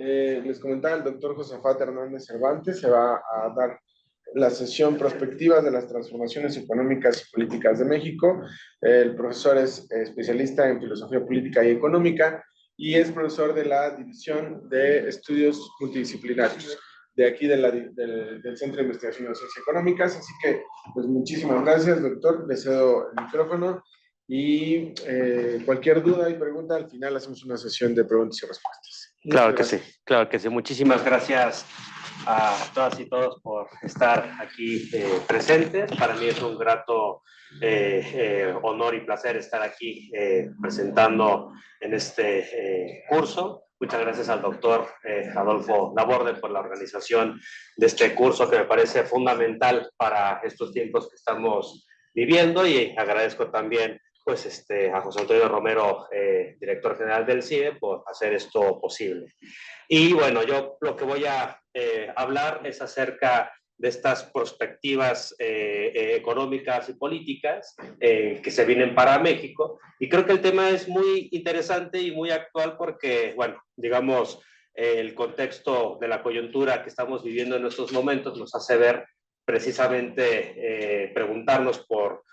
Les comentaba, el doctor Josafat Hernández Cervantes se va a dar la sesión prospectivas de las transformaciones económicas y políticas de México. El profesor es especialista en filosofía política y económica y es profesor de la División de Estudios Multidisciplinarios de aquí del Centro de Investigación de Ciencias Económicas. Así que, pues muchísimas gracias, doctor. Le cedo el micrófono y cualquier duda y pregunta, al final hacemos una sesión de preguntas y respuestas. Claro que sí, claro que sí. Muchísimas gracias a todas y todos por estar aquí presentes. Para mí es un grato honor y placer estar aquí presentando en este curso. Muchas gracias al doctor Adolfo Laborde por la organización de este curso, que me parece fundamental para estos tiempos que estamos viviendo, y agradezco también pues a José Antonio Romero, director general del CIDE, por hacer esto posible. Y bueno, yo lo que voy a hablar es acerca de estas perspectivas económicas y políticas que se vienen para México. Y creo que el tema es muy interesante y muy actual porque, bueno, digamos, el contexto de la coyuntura que estamos viviendo en estos momentos nos hace ver precisamente preguntarnos por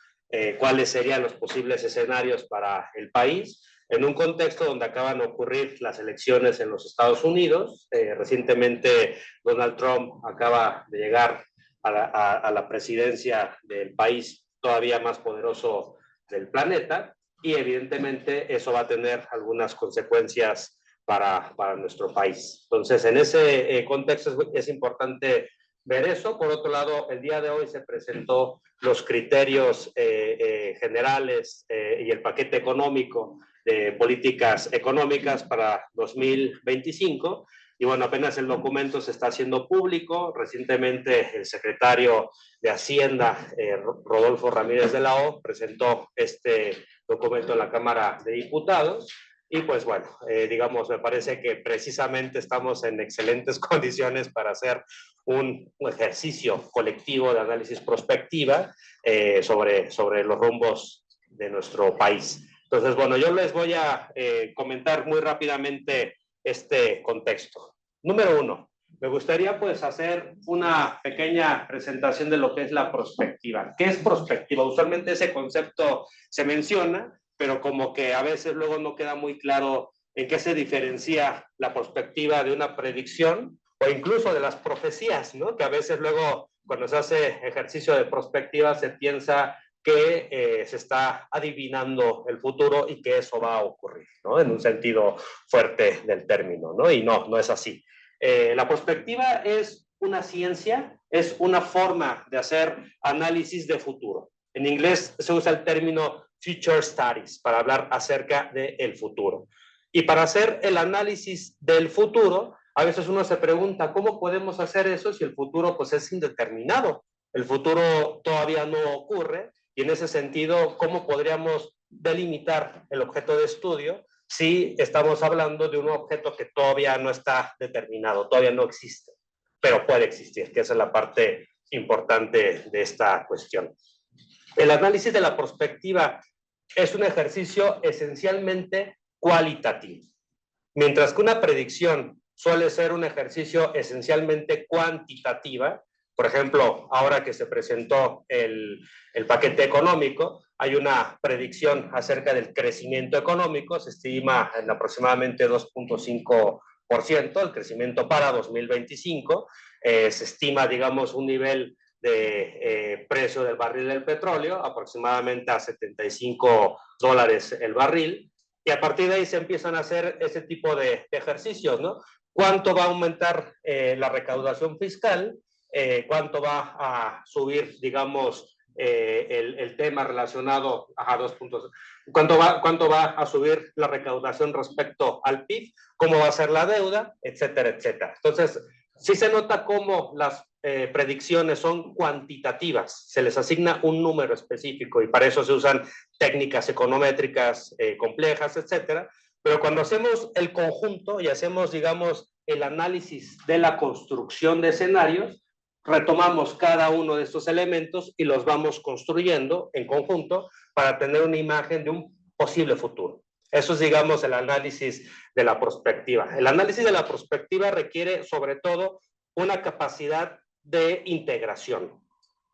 cuáles serían los posibles escenarios para el país en un contexto donde acaban de ocurrir las elecciones en los Estados Unidos. Recientemente Donald Trump acaba de llegar a la presidencia del país todavía más poderoso del planeta, y evidentemente eso va a tener algunas consecuencias para nuestro país. Entonces, en ese contexto es importante ver eso. Por otro lado, el día de hoy se presentó los criterios generales y el paquete económico de políticas económicas para 2025. Y bueno, apenas el documento se está haciendo público. Recientemente el secretario de Hacienda, Rodolfo Ramírez de la O, presentó este documento en la Cámara de Diputados. Y pues bueno, digamos, me parece que precisamente estamos en excelentes condiciones para hacer un ejercicio colectivo de análisis prospectiva sobre los rumbos de nuestro país. Entonces, bueno, yo les voy a comentar muy rápidamente este contexto. Número uno, me gustaría pues hacer una pequeña presentación de lo que es la prospectiva. ¿Qué es prospectiva? Usualmente ese concepto se menciona, pero como que a veces luego no queda muy claro en qué se diferencia la prospectiva de una predicción o incluso de las profecías, ¿no? Que a veces luego cuando se hace ejercicio de prospectiva se piensa que se está adivinando el futuro y que eso va a ocurrir, ¿no? En un sentido fuerte del término, ¿no? Y no es así. La prospectiva es una ciencia, es una forma de hacer análisis de futuro. En inglés se usa el término future studies para hablar acerca del futuro. Y para hacer el análisis del futuro, a veces uno se pregunta, ¿cómo podemos hacer eso si el futuro pues es indeterminado? El futuro todavía no ocurre, y en ese sentido, ¿cómo podríamos delimitar el objeto de estudio si estamos hablando de un objeto que todavía no está determinado, todavía no existe, pero puede existir, que esa es la parte importante de esta cuestión? El análisis de la prospectiva es un ejercicio esencialmente cualitativo, mientras que una predicción suele ser un ejercicio esencialmente cuantitativa. Por ejemplo, ahora que se presentó el paquete económico, hay una predicción acerca del crecimiento económico. Se estima en aproximadamente 2.5% el crecimiento para 2025. Se estima, digamos, un nivel de precio del barril del petróleo aproximadamente a $75 el barril. Y a partir de ahí se empiezan a hacer ese tipo de ejercicios, ¿no? ¿Cuánto va a aumentar la recaudación fiscal? ¿Cuánto va a subir, digamos, el tema relacionado a 2 puntos? ¿Cuánto va a subir la recaudación respecto al PIB? ¿Cómo va a ser la deuda? Etcétera, etcétera. Entonces, sí se nota cómo las predicciones son cuantitativas, se les asigna un número específico y para eso se usan técnicas econométricas complejas, etcétera. Pero cuando hacemos el conjunto y hacemos, digamos, el análisis de la construcción de escenarios, retomamos cada uno de estos elementos y los vamos construyendo en conjunto para tener una imagen de un posible futuro. Eso es, digamos, el análisis de la prospectiva. El análisis de la prospectiva requiere, sobre todo, una capacidad de integración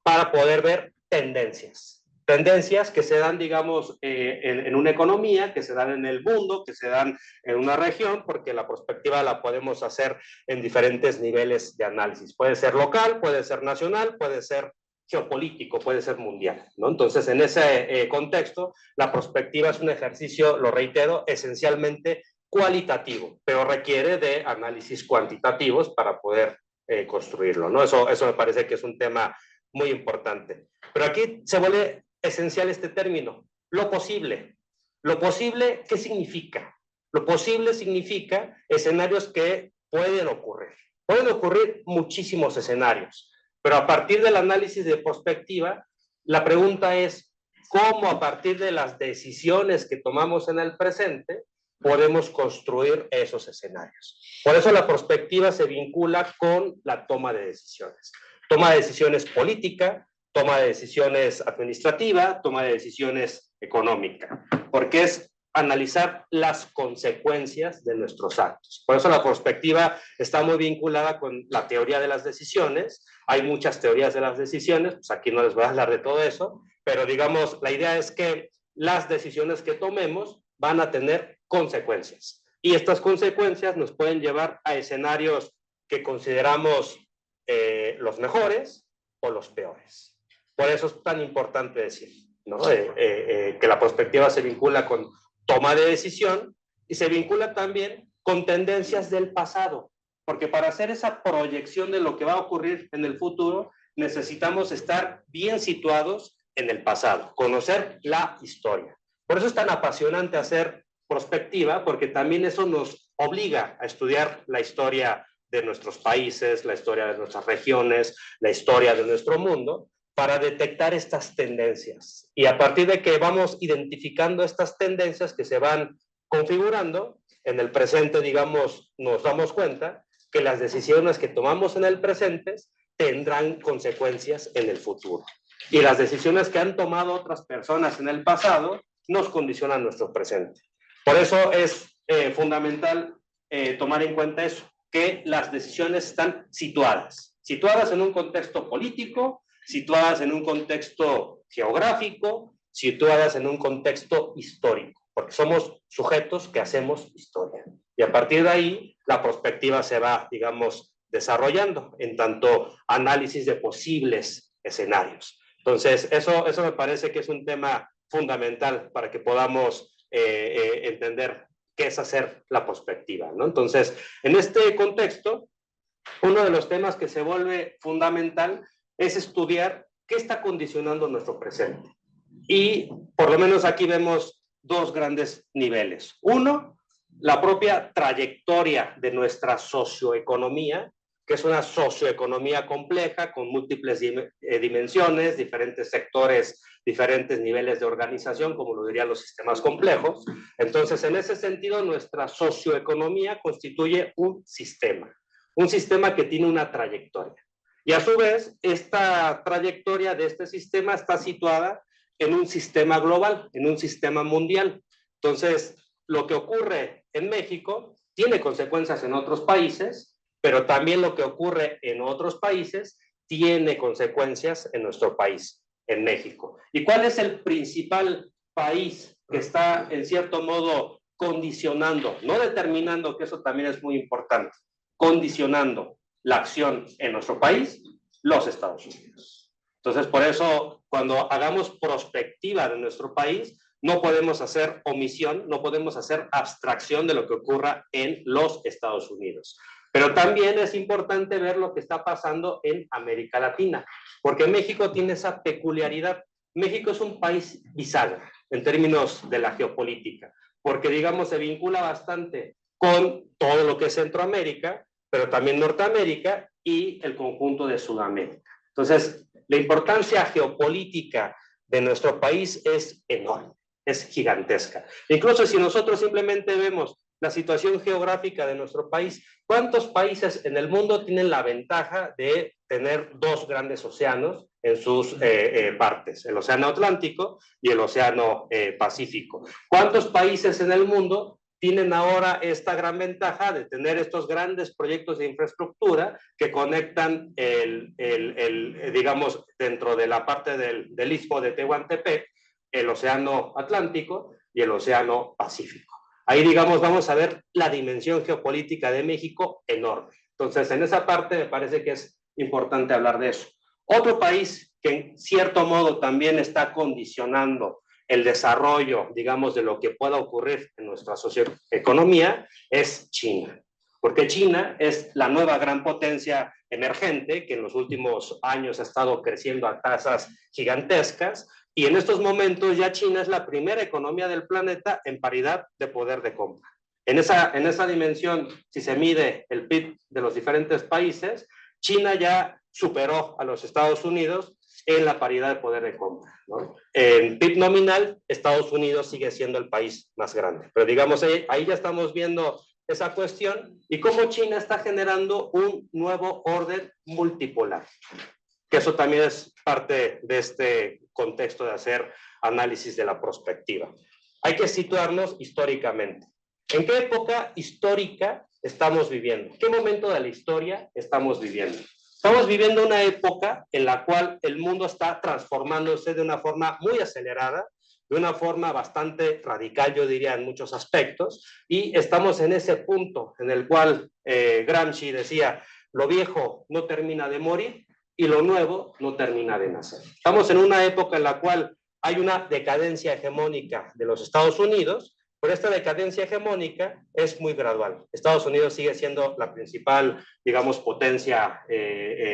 para poder ver tendencias. Tendencias que se dan, digamos, en una economía, que se dan en el mundo, que se dan en una región, porque la prospectiva la podemos hacer en diferentes niveles de análisis. Puede ser local, puede ser nacional, puede ser geopolítico, puede ser mundial, ¿no? Entonces, en ese contexto, la prospectiva es un ejercicio, lo reitero, esencialmente cualitativo, pero requiere de análisis cuantitativos para poder construirlo, ¿no? Eso me parece que es un tema muy importante. Pero aquí se vuelve esencial este término, lo posible. Lo posible, ¿qué significa? Lo posible significa escenarios que pueden ocurrir. Pueden ocurrir muchísimos escenarios, pero a partir del análisis de prospectiva, la pregunta es, ¿cómo a partir de las decisiones que tomamos en el presente podemos construir esos escenarios? Por eso la prospectiva se vincula con la toma de decisiones. Toma de decisiones política, toma de decisiones administrativa, toma de decisiones económica, porque es analizar las consecuencias de nuestros actos. Por eso la prospectiva está muy vinculada con la teoría de las decisiones. Hay muchas teorías de las decisiones, pues aquí no les voy a hablar de todo eso, pero digamos, la idea es que las decisiones que tomemos van a tener consecuencias. Y estas consecuencias nos pueden llevar a escenarios que consideramos los mejores o los peores. Por eso es tan importante decir, ¿no? Que la prospectiva se vincula con toma de decisión y se vincula también con tendencias del pasado, porque para hacer esa proyección de lo que va a ocurrir en el futuro necesitamos estar bien situados en el pasado, conocer la historia. Por eso es tan apasionante hacer prospectiva, porque también eso nos obliga a estudiar la historia de nuestros países, la historia de nuestras regiones, la historia de nuestro mundo, para detectar estas tendencias. Y a partir de que vamos identificando estas tendencias que se van configurando, en el presente, digamos, nos damos cuenta que las decisiones que tomamos en el presente tendrán consecuencias en el futuro. Y las decisiones que han tomado otras personas en el pasado nos condicionan nuestro presente. Por eso es fundamental tomar en cuenta eso, que las decisiones están situadas en un contexto político, situadas en un contexto geográfico, situadas en un contexto histórico, porque somos sujetos que hacemos historia. Y a partir de ahí, la prospectiva se va, digamos, desarrollando en tanto análisis de posibles escenarios. Entonces, eso me parece que es un tema fundamental para que podamos entender qué es hacer la prospectiva, ¿no? Entonces, en este contexto, uno de los temas que se vuelve fundamental es estudiar qué está condicionando nuestro presente. Y por lo menos aquí vemos dos grandes niveles. Uno, la propia trayectoria de nuestra socioeconomía, que es una socioeconomía compleja con múltiples dimensiones, diferentes sectores, diferentes niveles de organización, como lo dirían los sistemas complejos. Entonces, en ese sentido, nuestra socioeconomía constituye un sistema que tiene una trayectoria. Y a su vez, esta trayectoria de este sistema está situada en un sistema global, en un sistema mundial. Entonces, lo que ocurre en México tiene consecuencias en otros países, pero también lo que ocurre en otros países tiene consecuencias en nuestro país, en México. ¿Y cuál es el principal país que está, en cierto modo, condicionando, no determinando, que eso también es muy importante, condicionando la acción en nuestro país? Los Estados Unidos. Entonces, por eso, cuando hagamos prospectiva de nuestro país, no podemos hacer omisión, no podemos hacer abstracción de lo que ocurra en los Estados Unidos. Pero también es importante ver lo que está pasando en América Latina, porque México tiene esa peculiaridad. México es un país bisagra en términos de la geopolítica, porque, digamos, se vincula bastante con todo lo que es Centroamérica, pero también Norteamérica y el conjunto de Sudamérica. Entonces, la importancia geopolítica de nuestro país es enorme, es gigantesca. Incluso si nosotros simplemente vemos la situación geográfica de nuestro país. ¿Cuántos países en el mundo tienen la ventaja de tener dos grandes océanos en sus partes? El Océano Atlántico y el Océano Pacífico. ¿Cuántos países en el mundo tienen ahora esta gran ventaja de tener estos grandes proyectos de infraestructura que conectan digamos, dentro de la parte del istmo de Tehuantepec, el Océano Atlántico y el Océano Pacífico? Ahí, digamos, vamos a ver la dimensión geopolítica de México enorme. Entonces, en esa parte me parece que es importante hablar de eso. Otro país que en cierto modo también está condicionando el desarrollo, digamos, de lo que pueda ocurrir en nuestra socioeconomía es China. Porque China es la nueva gran potencia emergente que en los últimos años ha estado creciendo a tasas gigantescas, y en estos momentos ya China es la primera economía del planeta en paridad de poder de compra. En esa dimensión, si se mide el PIB de los diferentes países, China ya superó a los Estados Unidos en la paridad de poder de compra, ¿no? En PIB nominal, Estados Unidos sigue siendo el país más grande. Pero digamos, ahí ya estamos viendo esa cuestión y cómo China está generando un nuevo orden multipolar. Que eso también es parte de este contexto de hacer análisis de la prospectiva. Hay que situarnos históricamente. ¿En qué época histórica estamos viviendo? ¿Qué momento de la historia estamos viviendo? Estamos viviendo una época en la cual el mundo está transformándose de una forma muy acelerada, de una forma bastante radical, yo diría, en muchos aspectos, y estamos en ese punto en el cual Gramsci decía, lo viejo no termina de morir y lo nuevo no termina de nacer. Estamos en una época en la cual hay una decadencia hegemónica de los Estados Unidos, pero esta decadencia hegemónica es muy gradual. Estados Unidos sigue siendo la principal, digamos, potencia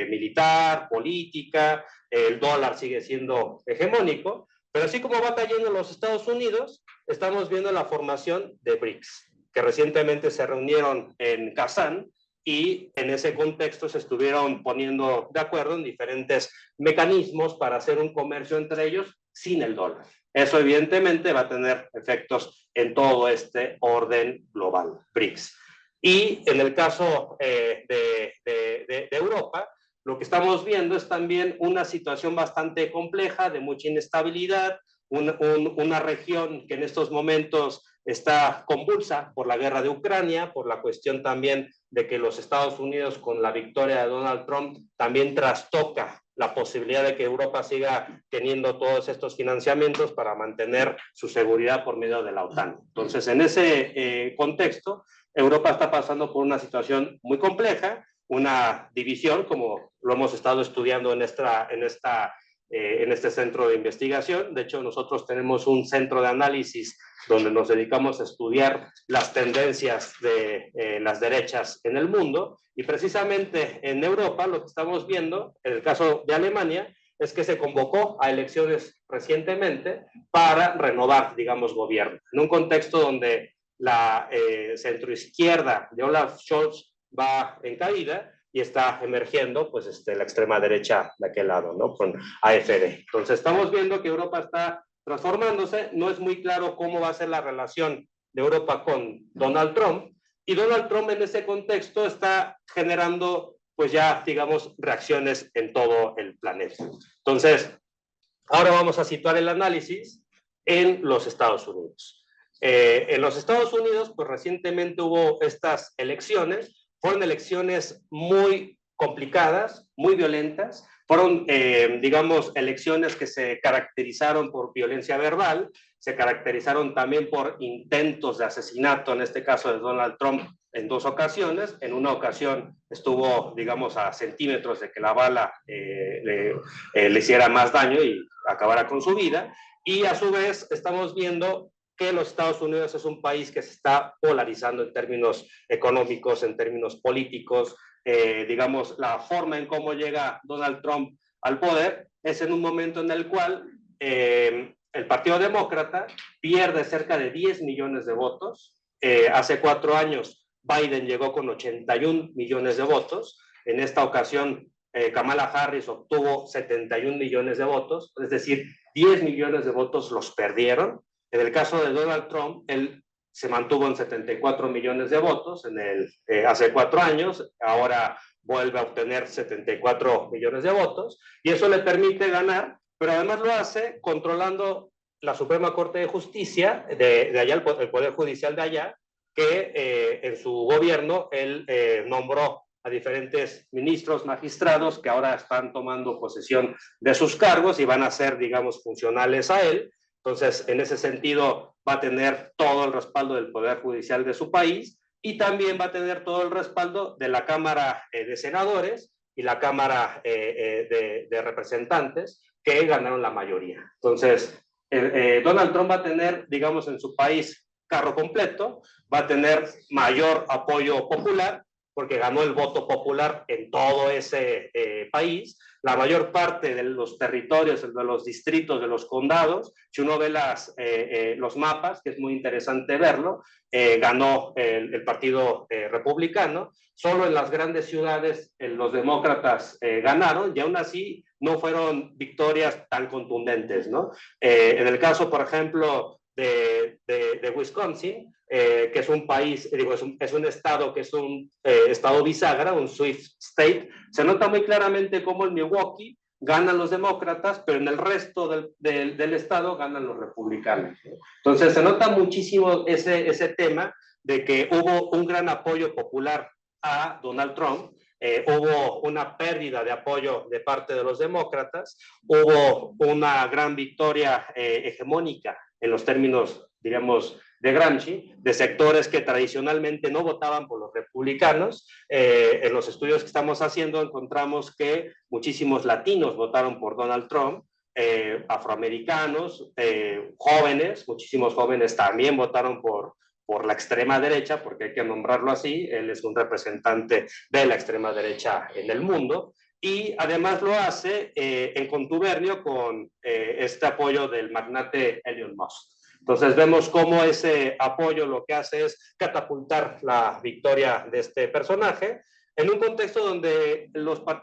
militar, política, el dólar sigue siendo hegemónico, pero así como va cayendo los Estados Unidos, estamos viendo la formación de BRICS, que recientemente se reunieron en Kazán, y en ese contexto se estuvieron poniendo de acuerdo en diferentes mecanismos para hacer un comercio entre ellos sin el dólar. Eso evidentemente va a tener efectos en todo este orden global, BRICS. Y en el caso de Europa, lo que estamos viendo es también una situación bastante compleja, de mucha inestabilidad, una región que en estos momentos está convulsa por la guerra de Ucrania, por la cuestión también de que los Estados Unidos, con la victoria de Donald Trump, también trastoca la posibilidad de que Europa siga teniendo todos estos financiamientos para mantener su seguridad por medio de la OTAN. Entonces, en ese contexto, Europa está pasando por una situación muy compleja, una división, como lo hemos estado estudiando en este centro de investigación. De hecho, nosotros tenemos un centro de análisis donde nos dedicamos a estudiar las tendencias de las derechas en el mundo, y precisamente en Europa lo que estamos viendo, en el caso de Alemania, es que se convocó a elecciones recientemente para renovar, digamos, gobierno, en un contexto donde la centroizquierda de Olaf Scholz va en caída y está emergiendo pues la extrema derecha de aquel lado, ¿no? Con AfD. Entonces estamos viendo que Europa está transformándose, no es muy claro cómo va a ser la relación de Europa con Donald Trump, y Donald Trump en ese contexto está generando pues ya, digamos, reacciones en todo el planeta. Entonces, ahora vamos a situar el análisis en los Estados Unidos. En los Estados Unidos, pues recientemente hubo estas elecciones, fueron elecciones muy complicadas, muy violentas, fueron, digamos, elecciones que se caracterizaron por violencia verbal, se caracterizaron también por intentos de asesinato, en este caso de Donald Trump, en dos ocasiones. En una ocasión estuvo, digamos, a centímetros de que la bala le hiciera más daño y acabara con su vida. Y a su vez estamos viendo que los Estados Unidos es un país que se está polarizando en términos económicos, en términos políticos. Digamos, la forma en cómo llega Donald Trump al poder es en un momento en el cual el Partido Demócrata pierde cerca de 10 millones de votos. Hace 4 años Biden llegó con 81 millones de votos. En esta ocasión Kamala Harris obtuvo 71 millones de votos, es decir, 10 millones de votos los perdieron. En el caso de Donald Trump, él se mantuvo en 74 millones de votos hace 4 años, ahora vuelve a obtener 74 millones de votos, y eso le permite ganar, pero además lo hace controlando la Suprema Corte de Justicia de allá, el Poder Judicial de allá, que en su gobierno él nombró a diferentes ministros, magistrados, que ahora están tomando posesión de sus cargos y van a ser, digamos, funcionales a él. Entonces, en ese sentido, va a tener todo el respaldo del Poder Judicial de su país y también va a tener todo el respaldo de la Cámara de Senadores y la Cámara de Representantes, que ganaron la mayoría. Entonces, Donald Trump va a tener, digamos, en su país carro completo, va a tener mayor apoyo popular, porque ganó el voto popular en todo ese país. La mayor parte de los territorios, de los distritos, de los condados, si uno ve los mapas, que es muy interesante verlo, ganó el Partido Republicano. Solo en las grandes ciudades los demócratas ganaron, y aún así no fueron victorias tan contundentes, ¿no? En el caso, por ejemplo, de Wisconsin, que es un país, digo, es un estado que es un estado bisagra, un swing state, se nota muy claramente cómo en Milwaukee ganan los demócratas, pero en el resto del estado ganan los republicanos. Entonces se nota muchísimo ese tema de que hubo un gran apoyo popular a Donald Trump, hubo una pérdida de apoyo de parte de los demócratas, hubo una gran victoria hegemónica en los términos, diríamos, de Gramsci, de sectores que tradicionalmente no votaban por los republicanos. En los estudios que estamos haciendo encontramos que muchísimos latinos votaron por Donald Trump, afroamericanos, jóvenes, muchísimos jóvenes también votaron por la extrema derecha, porque hay que nombrarlo así, él es un representante de la extrema derecha en el mundo, y además lo hace en contubernio con este apoyo del magnate Elon Musk. Entonces vemos cómo ese apoyo lo que hace es catapultar la victoria de este personaje en un contexto donde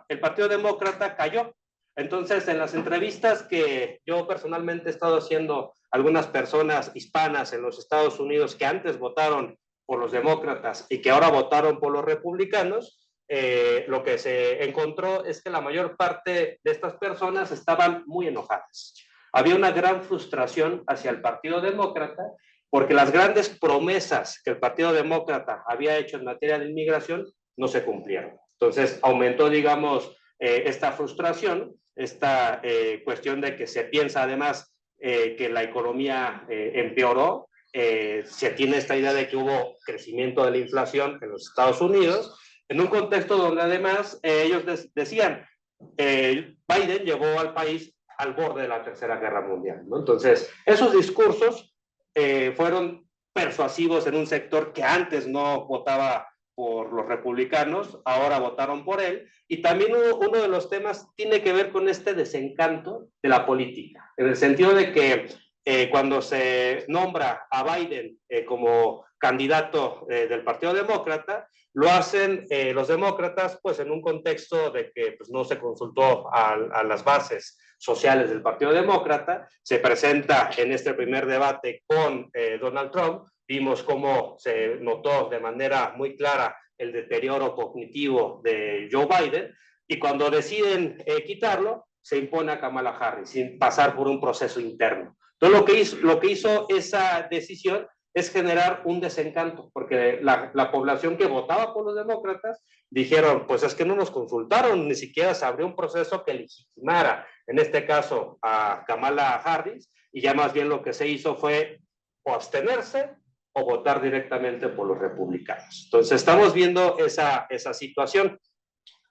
el Partido Demócrata cayó. Entonces, en las entrevistas que yo personalmente he estado haciendo a algunas personas hispanas en los Estados Unidos que antes votaron por los demócratas y que ahora votaron por los republicanos, lo que se encontró es que la mayor parte de estas personas estaban muy enojadas. Había una gran frustración hacia el Partido Demócrata porque las grandes promesas que el Partido Demócrata había hecho en materia de inmigración no se cumplieron. Entonces aumentó, digamos, esta frustración, esta cuestión de que se piensa además que la economía empeoró, se tiene esta idea de que hubo crecimiento de la inflación en los Estados Unidos, en un contexto donde además ellos decían, Biden llevó al país al borde de la Tercera Guerra Mundial, ¿no? Entonces, esos discursos fueron persuasivos en un sector que antes no votaba por los republicanos, ahora votaron por él, y también uno de los temas tiene que ver con este desencanto de la política, en el sentido de que cuando se nombra a Biden como candidato del Partido Demócrata, lo hacen los demócratas pues en un contexto de que pues, no se consultó a las bases sociales del Partido Demócrata, se presenta en este primer debate con Donald Trump, vimos cómo se notó de manera muy clara el deterioro cognitivo de Joe Biden, y cuando deciden quitarlo, se impone a Kamala Harris sin pasar por un proceso interno. Entonces lo que hizo esa decisión es generar un desencanto, porque la población que votaba por los demócratas dijeron, pues es que no nos consultaron, ni siquiera se abrió un proceso que legitimara, en este caso, a Kamala Harris, y ya más bien lo que se hizo fue o abstenerse o votar directamente por los republicanos. Entonces estamos viendo esa situación.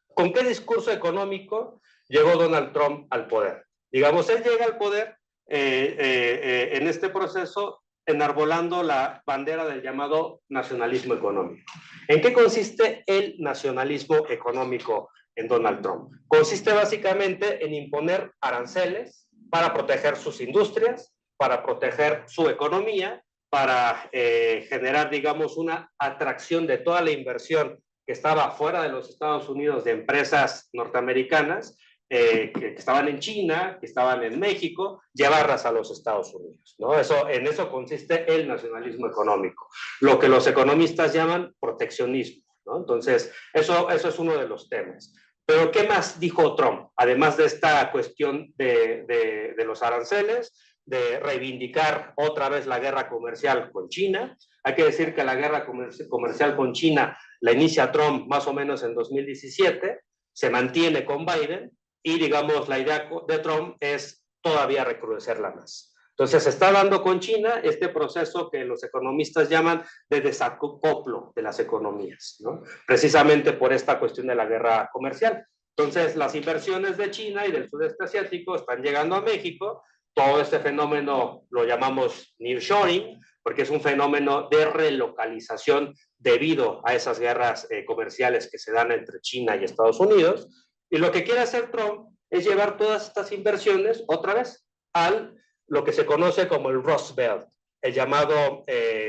¿Con qué discurso económico llegó Donald Trump al poder? Digamos, él llega al poder en este proceso enarbolando la bandera del llamado nacionalismo económico. ¿En qué consiste el nacionalismo económico en Donald Trump? Consiste básicamente en imponer aranceles para proteger sus industrias, para proteger su economía, para generar, digamos, una atracción de toda la inversión que estaba fuera de los Estados Unidos de empresas norteamericanas que estaban en China, que estaban en México, llevarlas a los Estados Unidos, ¿no? En eso consiste el nacionalismo económico, lo que los economistas llaman proteccionismo, ¿no? Entonces, eso es uno de los temas. Pero, ¿qué más dijo Trump? Además de esta cuestión de los aranceles, de reivindicar otra vez la guerra comercial con China. Hay que decir que la guerra comercial con China la inicia Trump más o menos en 2017, se mantiene con Biden, y digamos la idea de Trump es todavía recrudecerla más. Entonces se está dando con China este proceso que los economistas llaman de desacoplo de las economías, ¿no? Precisamente por esta cuestión de la guerra comercial. Entonces las inversiones de China y del sudeste asiático están llegando a México. Todo este fenómeno lo llamamos nearshoring, porque es un fenómeno de relocalización debido a esas guerras comerciales que se dan entre China y Estados Unidos. Y lo que quiere hacer Trump es llevar todas estas inversiones otra vez a lo que se conoce como el Rust Belt, el llamado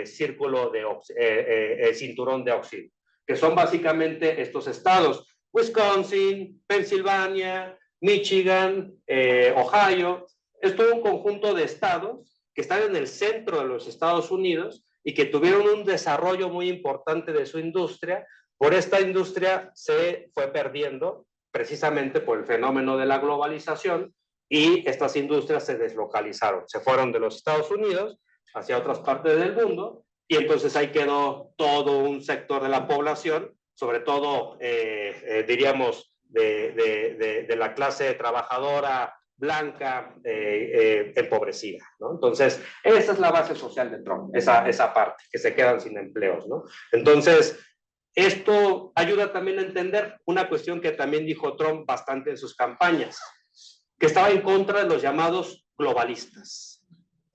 cinturón de óxido, que son básicamente estos estados: Wisconsin, Pensilvania, Michigan, Ohio. Es todo un conjunto de estados que están en el centro de los Estados Unidos y que tuvieron un desarrollo muy importante de su industria. Por esta industria se fue perdiendo precisamente por el fenómeno de la globalización, y estas industrias se deslocalizaron, se fueron de los Estados Unidos hacia otras partes del mundo, y entonces ahí quedó todo un sector de la población, sobre todo, diríamos, de la clase trabajadora blanca, empobrecida, ¿no? Entonces, esa es la base social de Trump, esa parte, que se quedan sin empleos, ¿no? Entonces, esto ayuda también a entender una cuestión que también dijo Trump bastante en sus campañas, que estaba en contra de los llamados globalistas.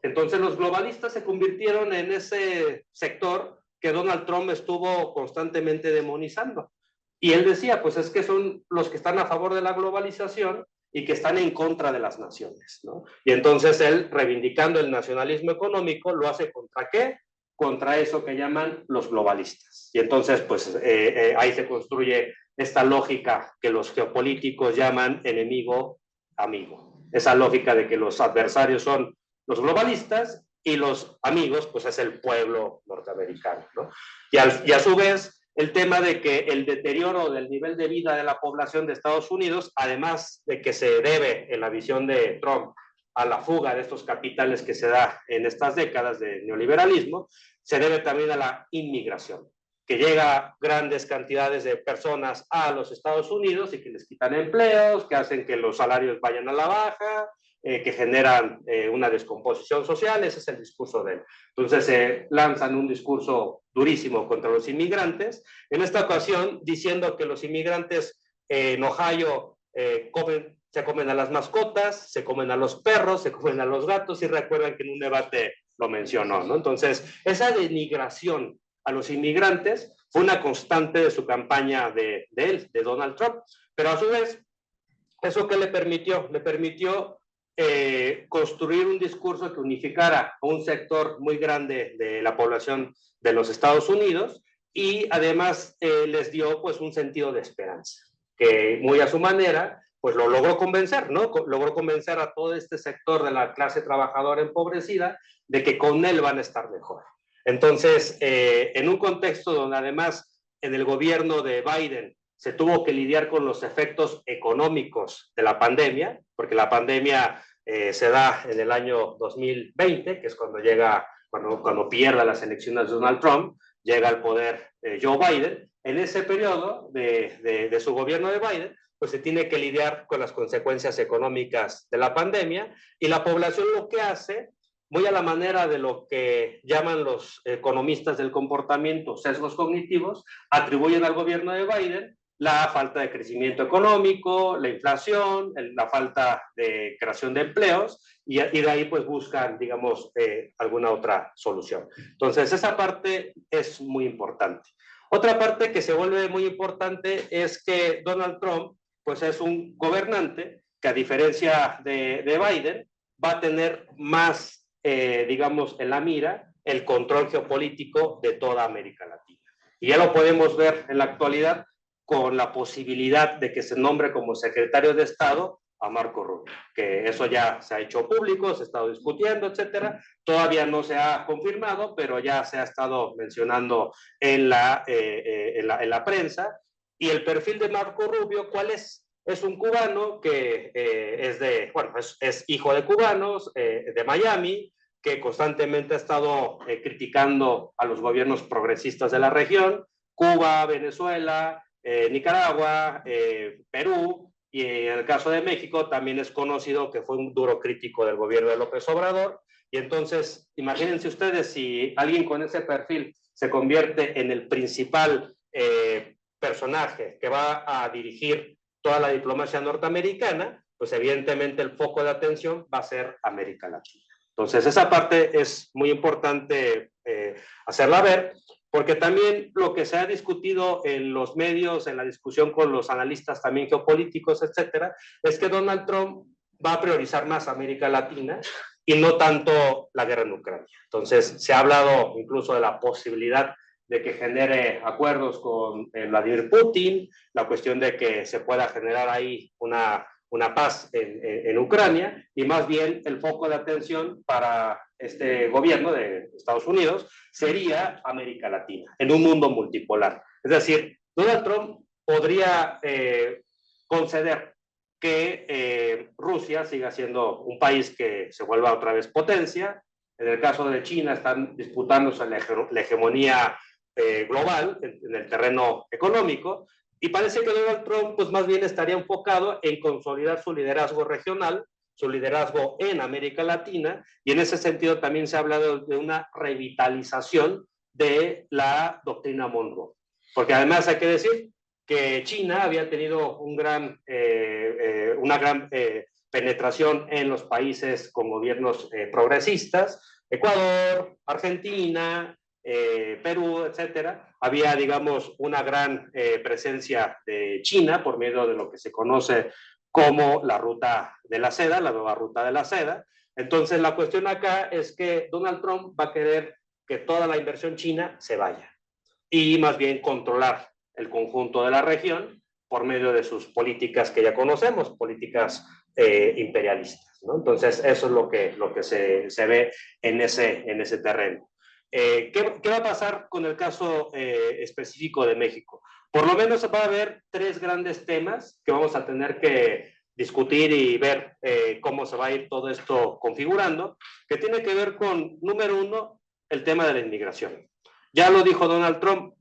Entonces, los globalistas se convirtieron en ese sector que Donald Trump estuvo constantemente demonizando. Y él decía, pues es que son los que están a favor de la globalización y que están en contra de las naciones, ¿no? Y entonces él, reivindicando el nacionalismo económico, lo hace ¿contra qué? Contra eso que llaman los globalistas. Y entonces, pues ahí se construye esta lógica que los geopolíticos llaman enemigo-amigo. Esa lógica de que los adversarios son los globalistas y los amigos, pues es el pueblo norteamericano, ¿no? Y a su vez, el tema de que el deterioro del nivel de vida de la población de Estados Unidos, además de que se debe, en la visión de Trump, a la fuga de estos capitales que se da en estas décadas de neoliberalismo, se debe también a la inmigración, que llega grandes cantidades de personas a los Estados Unidos y que les quitan empleos, que hacen que los salarios vayan a la baja, que generan una descomposición social. Ese es el discurso de él. Entonces se lanzan un discurso durísimo contra los inmigrantes, en esta ocasión diciendo que los inmigrantes en Ohio se comen a las mascotas, se comen a los perros, se comen a los gatos, y recuerdan que en un debate lo mencionó, ¿no? Entonces, esa denigración a los inmigrantes fue una constante de su campaña de él, de Donald Trump. Pero a su vez, ¿eso qué le permitió? Le permitió construir un discurso que unificara a un sector muy grande de la población de los Estados Unidos, y además les dio pues un sentido de esperanza, que muy a su manera pues lo logró convencer, ¿no? Logró convencer a todo este sector de la clase trabajadora empobrecida de que con él van a estar mejor. Entonces, en un contexto donde además en el gobierno de Biden se tuvo que lidiar con los efectos económicos de la pandemia, porque la pandemia se da en el año 2020, que es cuando pierde las elecciones de Donald Trump, llega al poder Joe Biden. En ese periodo de su gobierno de Biden, pues se tiene que lidiar con las consecuencias económicas de la pandemia, y la población lo que hace, muy a la manera de lo que llaman los economistas del comportamiento sesgos cognitivos, atribuyen al gobierno de Biden la falta de crecimiento económico, la inflación, la falta de creación de empleos, y de ahí pues buscan, digamos, alguna otra solución. Entonces, esa parte es muy importante. Otra parte que se vuelve muy importante es que Donald Trump pues es un gobernante que, a diferencia de Biden, va a tener más, digamos, en la mira el control geopolítico de toda América Latina. Y ya lo podemos ver en la actualidad, con la posibilidad de que se nombre como secretario de Estado a Marco Rubio, que eso ya se ha hecho público, se ha estado discutiendo, etcétera. Todavía no se ha confirmado, pero ya se ha estado mencionando en la prensa. Y el perfil de Marco Rubio, ¿cuál es? Es un cubano que es hijo de cubanos, de Miami, que constantemente ha estado criticando a los gobiernos progresistas de la región, Cuba, Venezuela, Nicaragua, Perú, y en el caso de México también es conocido que fue un duro crítico del gobierno de López Obrador. Y entonces, imagínense ustedes si alguien con ese perfil se convierte en el principal personaje que va a dirigir toda la diplomacia norteamericana, pues evidentemente el foco de atención va a ser América Latina. Entonces, esa parte es muy importante hacerla ver, porque también lo que se ha discutido en los medios, en la discusión con los analistas también geopolíticos, etcétera, es que Donald Trump va a priorizar más América Latina y no tanto la guerra en Ucrania. Entonces, se ha hablado incluso de la posibilidad de que genere acuerdos con Vladimir Putin, la cuestión de que se pueda generar ahí una paz en Ucrania, y más bien el foco de atención para este gobierno de Estados Unidos sería América Latina, en un mundo multipolar. Es decir, Donald Trump podría conceder que Rusia siga siendo un país que se vuelva otra vez potencia. En el caso de China están disputándose la hegemonía global en el terreno económico, y parece que Donald Trump pues más bien estaría enfocado en consolidar su liderazgo regional, su liderazgo en América Latina, y en ese sentido también se ha hablado de una revitalización de la doctrina Monroe, porque además hay que decir que China había tenido una gran penetración en los países con gobiernos progresistas, Ecuador, Argentina, Perú, etcétera. Había, digamos, una gran presencia de China por medio de lo que se conoce como la ruta de la seda, la nueva ruta de la seda. Entonces, la cuestión acá es que Donald Trump va a querer que toda la inversión china se vaya y más bien controlar el conjunto de la región por medio de sus políticas que ya conocemos, políticas imperialistas, ¿no? Entonces, eso es lo que se ve en ese terreno. ¿Qué va a pasar con el caso específico de México? Por lo menos va a haber tres grandes temas que vamos a tener que discutir y ver cómo se va a ir todo esto configurando, que tiene que ver con, número uno, el tema de la inmigración. Ya lo dijo Donald Trump,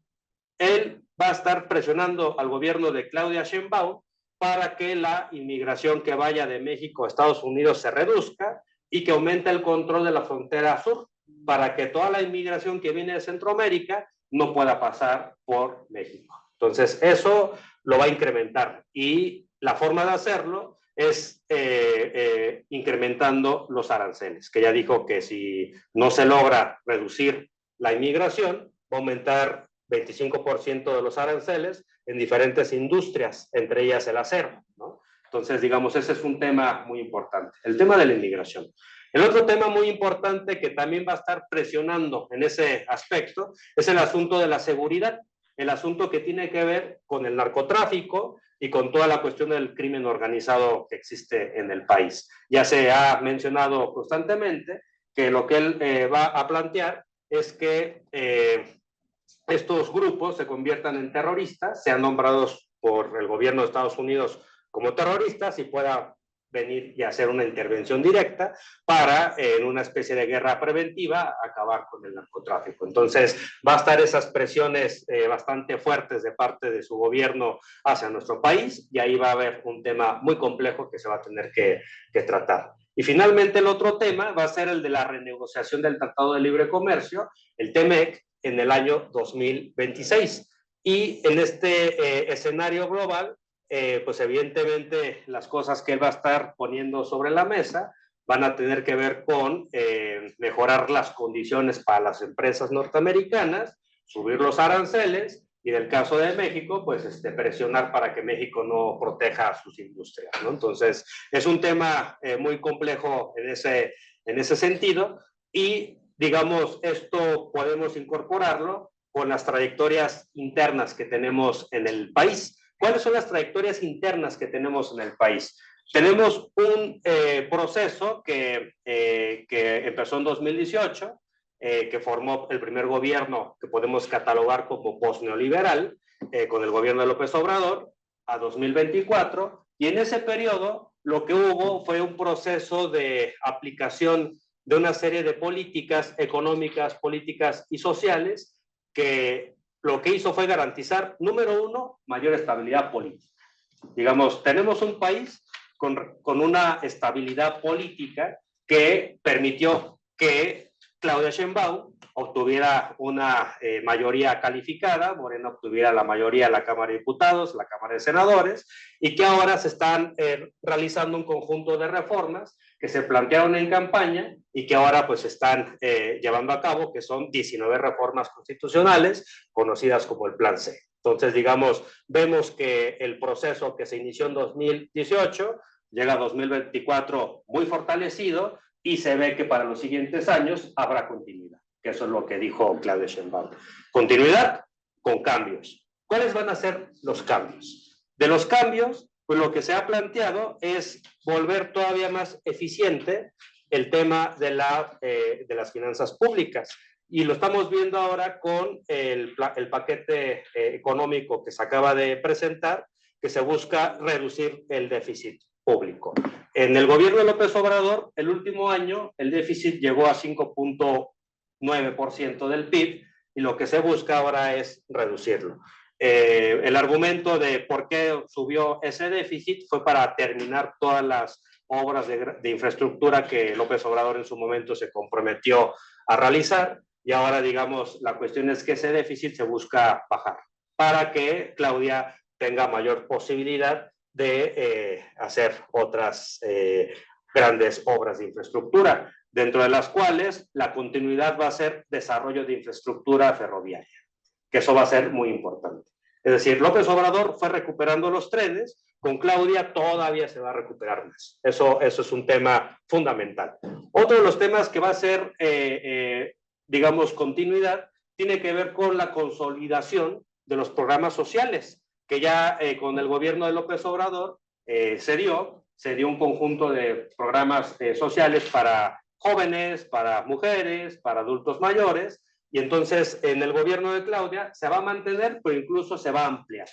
él va a estar presionando al gobierno de Claudia Sheinbaum para que la inmigración que vaya de México a Estados Unidos se reduzca y que aumente el control de la frontera sur, para que toda la inmigración que viene de Centroamérica no pueda pasar por México. Entonces, eso lo va a incrementar, y la forma de hacerlo es incrementando los aranceles, que ya dijo que si no se logra reducir la inmigración, va a aumentar 25% de los aranceles en diferentes industrias, entre ellas el acero, ¿no? Entonces, digamos, ese es un tema muy importante, el tema de la inmigración. El otro tema muy importante que también va a estar presionando en ese aspecto es el asunto de la seguridad, el asunto que tiene que ver con el narcotráfico y con toda la cuestión del crimen organizado que existe en el país. Ya se ha mencionado constantemente que lo que él va a plantear es que estos grupos se conviertan en terroristas, sean nombrados por el gobierno de Estados Unidos como terroristas y pueda venir y hacer una intervención directa para, en una especie de guerra preventiva, acabar con el narcotráfico. Entonces, va a estar esas presiones bastante fuertes de parte de su gobierno hacia nuestro país, y ahí va a haber un tema muy complejo que se va a tener que tratar. Y finalmente, el otro tema va a ser el de la renegociación del Tratado de Libre Comercio, el TEMEC, en el año 2026. Y en este escenario global, pues evidentemente las cosas que él va a estar poniendo sobre la mesa van a tener que ver con mejorar las condiciones para las empresas norteamericanas, subir los aranceles, y en el caso de México, pues presionar para que México no proteja sus industrias, ¿no? Entonces, es un tema muy complejo en ese sentido, y digamos, esto podemos incorporarlo con las trayectorias internas que tenemos en el país. ¿Cuáles son las trayectorias internas que tenemos en el país? Tenemos un proceso que empezó en 2018, que formó el primer gobierno que podemos catalogar como post-neoliberal, con el gobierno de López Obrador, a 2024, y en ese periodo lo que hubo fue un proceso de aplicación de una serie de políticas económicas, políticas y sociales que lo que hizo fue garantizar, número uno, mayor estabilidad política. Digamos, tenemos un país con una estabilidad política que permitió que Claudia Sheinbaum obtuviera una mayoría calificada, Morena obtuviera la mayoría en la Cámara de Diputados, la Cámara de Senadores, y que ahora se están realizando un conjunto de reformas que se plantearon en campaña y que ahora pues están llevando a cabo, que son 19 reformas constitucionales conocidas como el Plan C. Entonces, digamos, vemos que el proceso que se inició en 2018 llega a 2024 muy fortalecido y se ve que para los siguientes años habrá continuidad, que eso es lo que dijo Claudia Sheinbaum. Continuidad con cambios. ¿Cuáles van a ser los cambios? De los cambios, pues lo que se ha planteado es volver todavía más eficiente el tema de las finanzas públicas. Y lo estamos viendo ahora con el paquete económico que se acaba de presentar, que se busca reducir el déficit público. En el gobierno de López Obrador, el último año, el déficit llegó a 5.9% del PIB y lo que se busca ahora es reducirlo. El argumento de por qué subió ese déficit fue para terminar todas las obras de infraestructura que López Obrador en su momento se comprometió a realizar. Y ahora, digamos, la cuestión es que ese déficit se busca bajar para que Claudia tenga mayor posibilidad de hacer otras grandes obras de infraestructura, dentro de las cuales la continuidad va a ser desarrollo de infraestructura ferroviaria, que eso va a ser muy importante. Es decir, López Obrador fue recuperando los trenes, con Claudia todavía se va a recuperar más. Eso es un tema fundamental. Otro de los temas que va a ser digamos, continuidad, tiene que ver con la consolidación de los programas sociales, que ya con el gobierno de López Obrador se dio un conjunto de programas sociales para jóvenes, para mujeres, para adultos mayores, y entonces en el gobierno de Claudia se va a mantener, pero incluso se va a ampliar.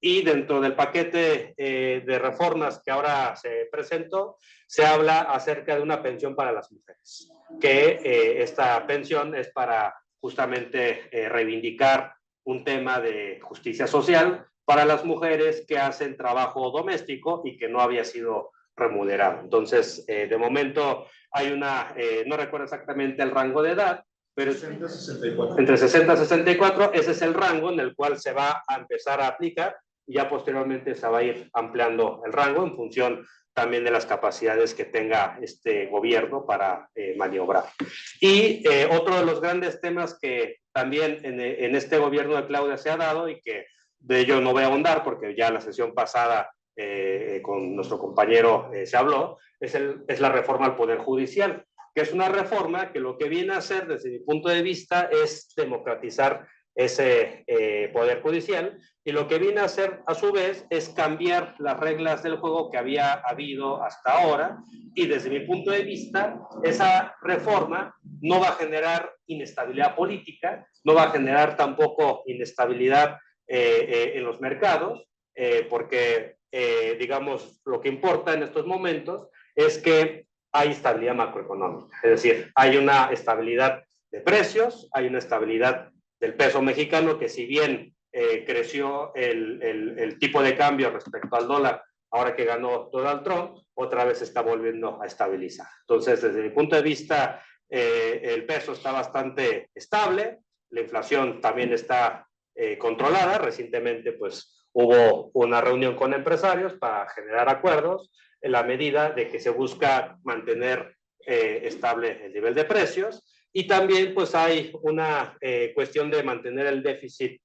Y dentro del paquete de reformas que ahora se presentó, se habla acerca de una pensión para las mujeres, que esta pensión es para justamente reivindicar un tema de justicia social para las mujeres que hacen trabajo doméstico y que no había sido remunerado. Entonces, de momento hay una, no recuerdo exactamente el rango de edad, pero 60-64. Entre 60 y 64, ese es el rango en el cual se va a empezar a aplicar y ya posteriormente se va a ir ampliando el rango en función también de las capacidades que tenga este gobierno para maniobrar. Y otro de los grandes temas que también en este gobierno de Claudia se ha dado y que de ello no voy a ahondar porque ya la sesión pasada con nuestro compañero se habló, es la reforma al Poder Judicial, que es una reforma que lo que viene a hacer desde mi punto de vista es democratizar ese Poder Judicial, y lo que viene a hacer a su vez es cambiar las reglas del juego que había habido hasta ahora, y desde mi punto de vista esa reforma no va a generar inestabilidad política, no va a generar tampoco inestabilidad en los mercados, porque digamos lo que importa en estos momentos es que hay estabilidad macroeconómica, es decir, hay una estabilidad de precios, hay una estabilidad del peso mexicano, que si bien creció el tipo de cambio respecto al dólar, ahora que ganó Donald Trump, otra vez se está volviendo a estabilizar. Entonces, desde mi punto de vista, el peso está bastante estable, la inflación también está controlada. Recientemente, pues, hubo una reunión con empresarios para generar acuerdos en la medida de que se busca mantener estable el nivel de precios. Y también pues hay una cuestión de mantener el déficit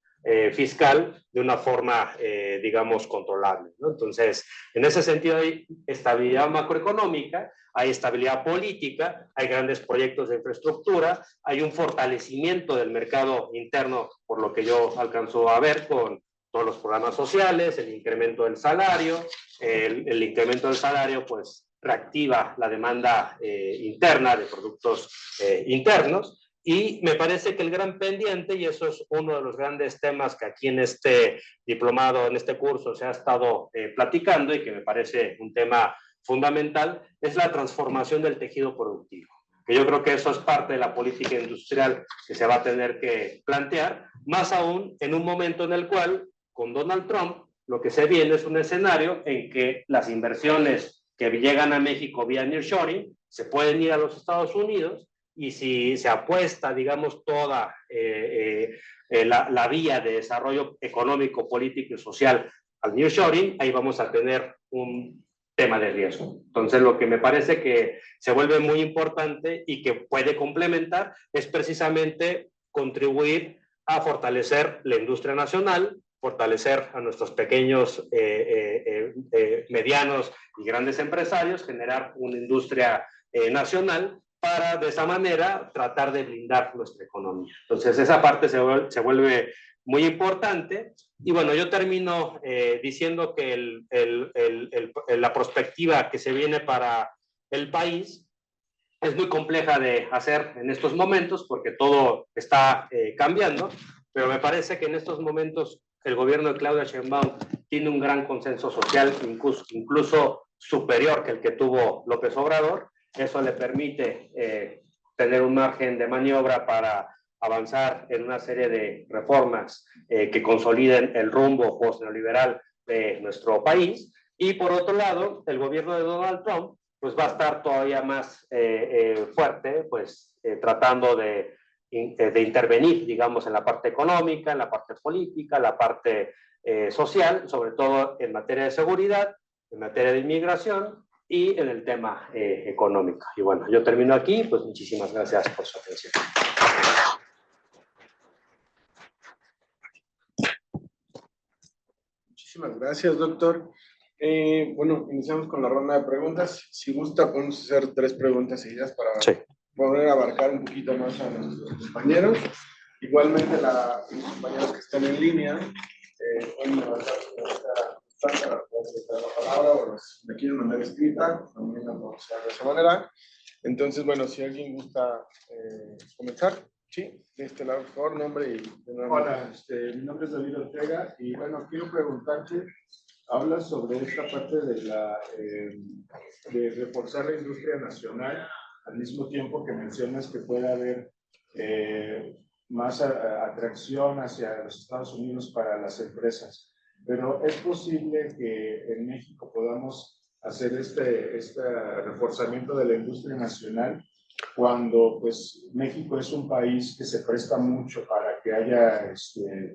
fiscal de una forma, digamos, controlable, ¿no? Entonces, en ese sentido hay estabilidad macroeconómica, hay estabilidad política, hay grandes proyectos de infraestructura, hay un fortalecimiento del mercado interno, por lo que yo alcanzo a ver con todos los programas sociales, el incremento del salario, el incremento del salario pues reactiva la demanda interna de productos internos. Y me parece que el gran pendiente, y eso es uno de los grandes temas que aquí en este diplomado, en este curso se ha estado platicando y que me parece un tema fundamental, es la transformación del tejido productivo. Que yo creo que eso es parte de la política industrial que se va a tener que plantear, más aún en un momento en el cual, con Donald Trump, lo que se viene es un escenario en que las inversiones que llegan a México vía nearshoring se pueden ir a los Estados Unidos, y si se apuesta, digamos, toda la vía de desarrollo económico, político y social al nearshoring, ahí vamos a tener un tema de riesgo. Entonces, lo que me parece que se vuelve muy importante y que puede complementar es precisamente contribuir a fortalecer la industria nacional, fortalecer a nuestros pequeños, medianos y grandes empresarios, generar una industria nacional para de esa manera tratar de blindar nuestra economía. Entonces esa parte se vuelve muy importante. Y bueno, yo termino diciendo que la perspectiva que se viene para el país es muy compleja de hacer en estos momentos porque todo está cambiando, pero me parece que en estos momentos el gobierno de Claudia Sheinbaum tiene un gran consenso social, incluso superior que el que tuvo López Obrador. Eso le permite tener un margen de maniobra para avanzar en una serie de reformas que consoliden el rumbo post-neoliberal de nuestro país. Y por otro lado, el gobierno de Donald Trump pues va a estar todavía más fuerte, pues tratando de intervenir, digamos, en la parte económica, en la parte política, en la parte social, sobre todo en materia de seguridad, en materia de inmigración y en el tema económico. Y bueno, yo termino aquí, pues muchísimas gracias por su atención. Muchísimas gracias, doctor. Bueno, iniciamos con la ronda de preguntas. Si gusta, podemos hacer 3 preguntas seguidas para poder abarcar un poquito más a nuestros compañeros. Igualmente, los compañeros que están en línea pueden levantar la palabra o me quieren mandar escrita, también la podemos hacer de esa manera. Entonces, bueno, si alguien gusta comenzar, sí, de este lado, por favor, nombre y... Hola, mi nombre es David Ortega y bueno, quiero preguntarte, hablas sobre esta parte de reforzar la industria nacional, al mismo tiempo que mencionas que puede haber más atracción hacia los Estados Unidos para las empresas. Pero ¿es posible que en México podamos hacer este reforzamiento de la industria nacional cuando pues México es un país que se presta mucho para que haya,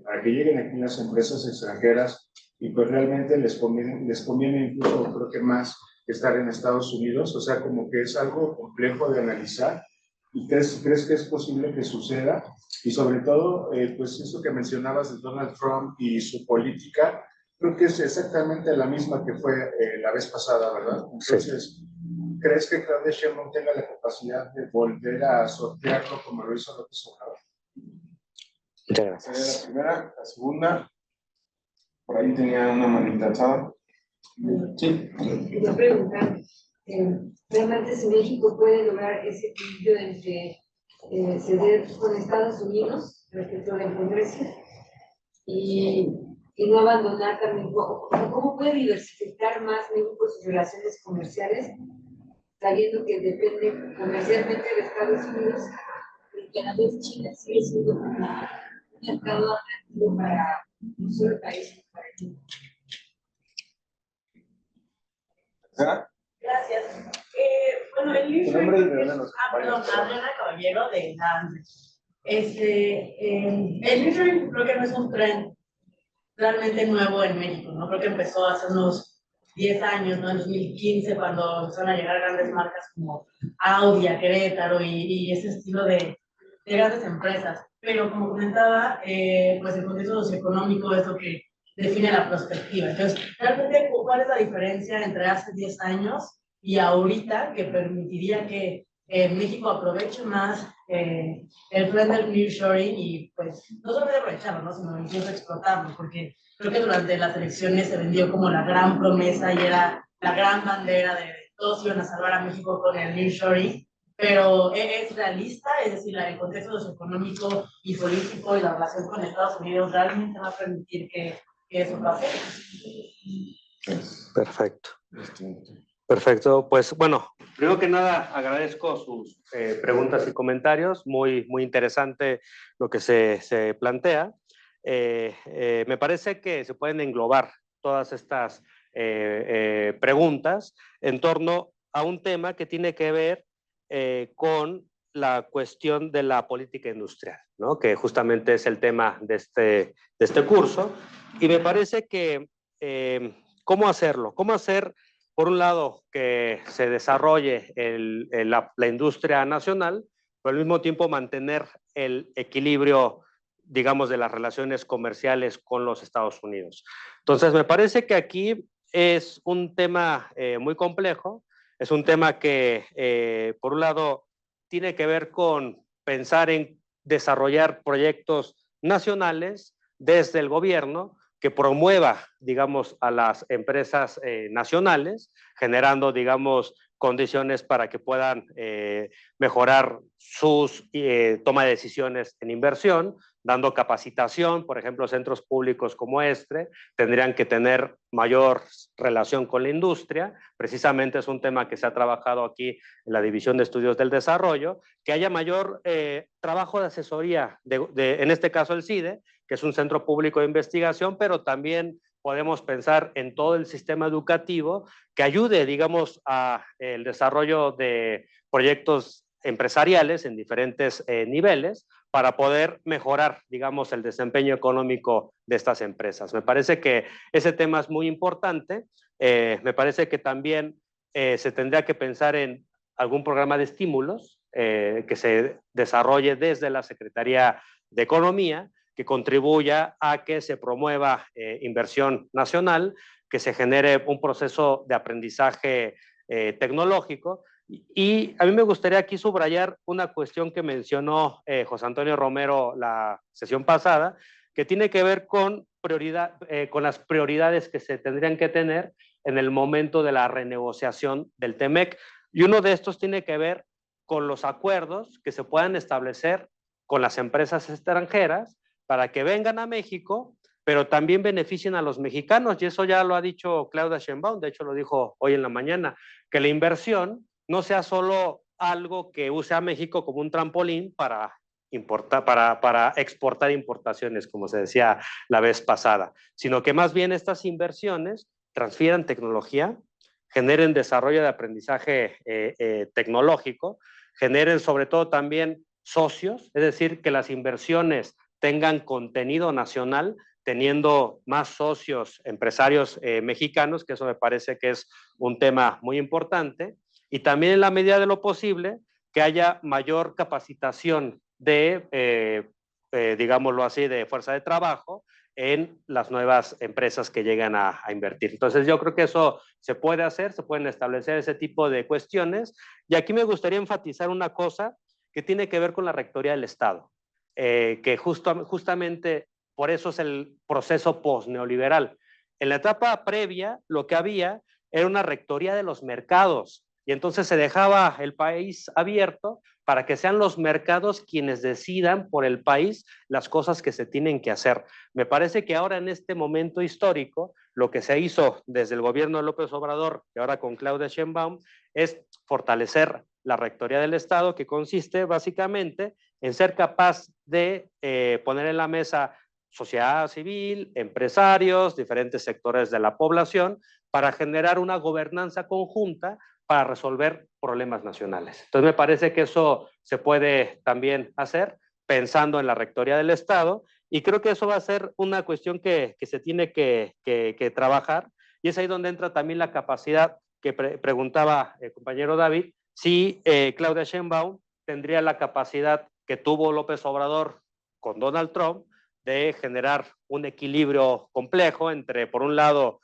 para que lleguen aquí las empresas extranjeras y pues realmente les conviene incluso creo que más que estar en Estados Unidos? O sea, como que es algo complejo de analizar. ¿Y crees que es posible que suceda? Y sobre todo, pues eso que mencionabas de Donald Trump y su política, creo que es exactamente la misma que fue la vez pasada, ¿verdad? Entonces, ¿crees que Claudia Sheinbaum tenga la capacidad de volver a sortearlo como lo hizo López Obrador? Muchas gracias. La primera, la segunda, por ahí tenía una manita alzada. Sí. Quería preguntar, realmente si México puede lograr ese equilibrio entre ceder con Estados Unidos respecto a la Congreso y no abandonar también, ¿cómo puede diversificar más México sus relaciones comerciales, sabiendo que depende comercialmente de Estados Unidos y que a la vez China sigue siendo un mercado atractivo para no solo el país, sino para el mundo? Gracias. Bueno, el nearshoring... perdón, Adriana Caballero de NANDE. El nearshoring creo que no es un tren realmente nuevo en México, ¿no? Creo que empezó hace unos 10 años, ¿no? En 2015, cuando empezaron a llegar grandes marcas como Audi, a Querétaro y ese estilo de de grandes empresas. Pero como comentaba, pues el contexto socioeconómico es lo que define la perspectiva. Entonces, realmente, ¿cuál es la diferencia entre hace 10 años y ahorita que permitiría que México aproveche más el tren del nearshoring y pues no solo aprovecharlo, ¿no? Sino incluso explotarlo? Porque creo que durante las elecciones se vendió como la gran promesa y era la gran bandera de todos iban a salvar a México con el nearshoring, pero es realista, es decir, el contexto socioeconómico y político y la relación con Estados Unidos realmente va a permitir que eso pase. Perfecto. Perfecto, pues bueno, primero que nada agradezco sus preguntas y comentarios, muy interesante lo que se plantea. Me parece que se pueden englobar todas estas preguntas en torno a un tema que tiene que ver con la cuestión de la política industrial, ¿no? Que justamente es el tema de este curso, y me parece que ¿cómo hacerlo? ¿Cómo hacer, por un lado, que se desarrolle la industria nacional, pero al mismo tiempo mantener el equilibrio, digamos, de las relaciones comerciales con los Estados Unidos? Entonces, me parece que aquí es un tema muy complejo, es un tema que, por un lado, tiene que ver con pensar en desarrollar proyectos nacionales desde el gobierno que promueva, digamos, a las empresas nacionales, generando, digamos, condiciones para que puedan mejorar sus toma de decisiones en inversión, dando capacitación. Por ejemplo, centros públicos como este tendrían que tener mayor relación con la industria. Precisamente es un tema que se ha trabajado aquí en la División de Estudios del Desarrollo, que haya mayor trabajo de asesoría, en este caso el CIDE, que es un centro público de investigación, pero también podemos pensar en todo el sistema educativo que ayude, digamos, a el desarrollo de proyectos empresariales en diferentes niveles para poder mejorar, digamos, el desempeño económico de estas empresas. Me parece que ese tema es muy importante. Me parece que también se tendría que pensar en algún programa de estímulos que se desarrolle desde la Secretaría de Economía, que contribuya a que se promueva inversión nacional, que se genere un proceso de aprendizaje tecnológico. Y a mí me gustaría aquí subrayar una cuestión que mencionó José Antonio Romero la sesión pasada, que tiene que ver con las prioridades que se tendrían que tener en el momento de la renegociación del TEMEC. Y uno de estos tiene que ver con los acuerdos que se puedan establecer con las empresas extranjeras para que vengan a México, pero también beneficien a los mexicanos. Y eso ya lo ha dicho Claudia Sheinbaum, de hecho lo dijo hoy en la mañana, que la inversión no sea solo algo que use a México como un trampolín para exportar importaciones, como se decía la vez pasada, sino que más bien estas inversiones transfieran tecnología, generen desarrollo de aprendizaje tecnológico, generen sobre todo también socios, es decir, que las inversiones tengan contenido nacional, teniendo más socios empresarios mexicanos, que eso me parece que es un tema muy importante, y también en la medida de lo posible que haya mayor capacitación de, digámoslo así, de fuerza de trabajo en las nuevas empresas que llegan a invertir. Entonces yo creo que eso se puede hacer, se pueden establecer ese tipo de cuestiones, y aquí me gustaría enfatizar una cosa que tiene que ver con la Rectoría del Estado, que justamente por eso es el proceso post-neoliberal. En la etapa previa lo que había era una rectoría de los mercados, y entonces se dejaba el país abierto para que sean los mercados quienes decidan por el país las cosas que se tienen que hacer. Me parece que ahora en este momento histórico, lo que se hizo desde el gobierno de López Obrador y ahora con Claudia Sheinbaum es fortalecer la Rectoría del Estado, que consiste básicamente en ser capaz de poner en la mesa sociedad civil, empresarios, diferentes sectores de la población, para generar una gobernanza conjunta para resolver problemas nacionales. Entonces me parece que eso se puede también hacer pensando en la Rectoría del Estado, y creo que eso va a ser una cuestión que se tiene que trabajar, y es ahí donde entra también la capacidad que preguntaba el compañero David, si Claudia Sheinbaum tendría la capacidad que tuvo López Obrador con Donald Trump, de generar un equilibrio complejo entre, por un lado,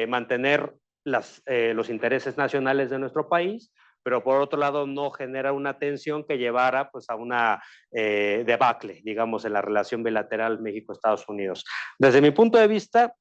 mantener los intereses nacionales de nuestro país, pero por otro lado no genera una tensión que llevara pues, a una debacle, digamos, en la relación bilateral México-Estados Unidos. Desde mi punto de vista,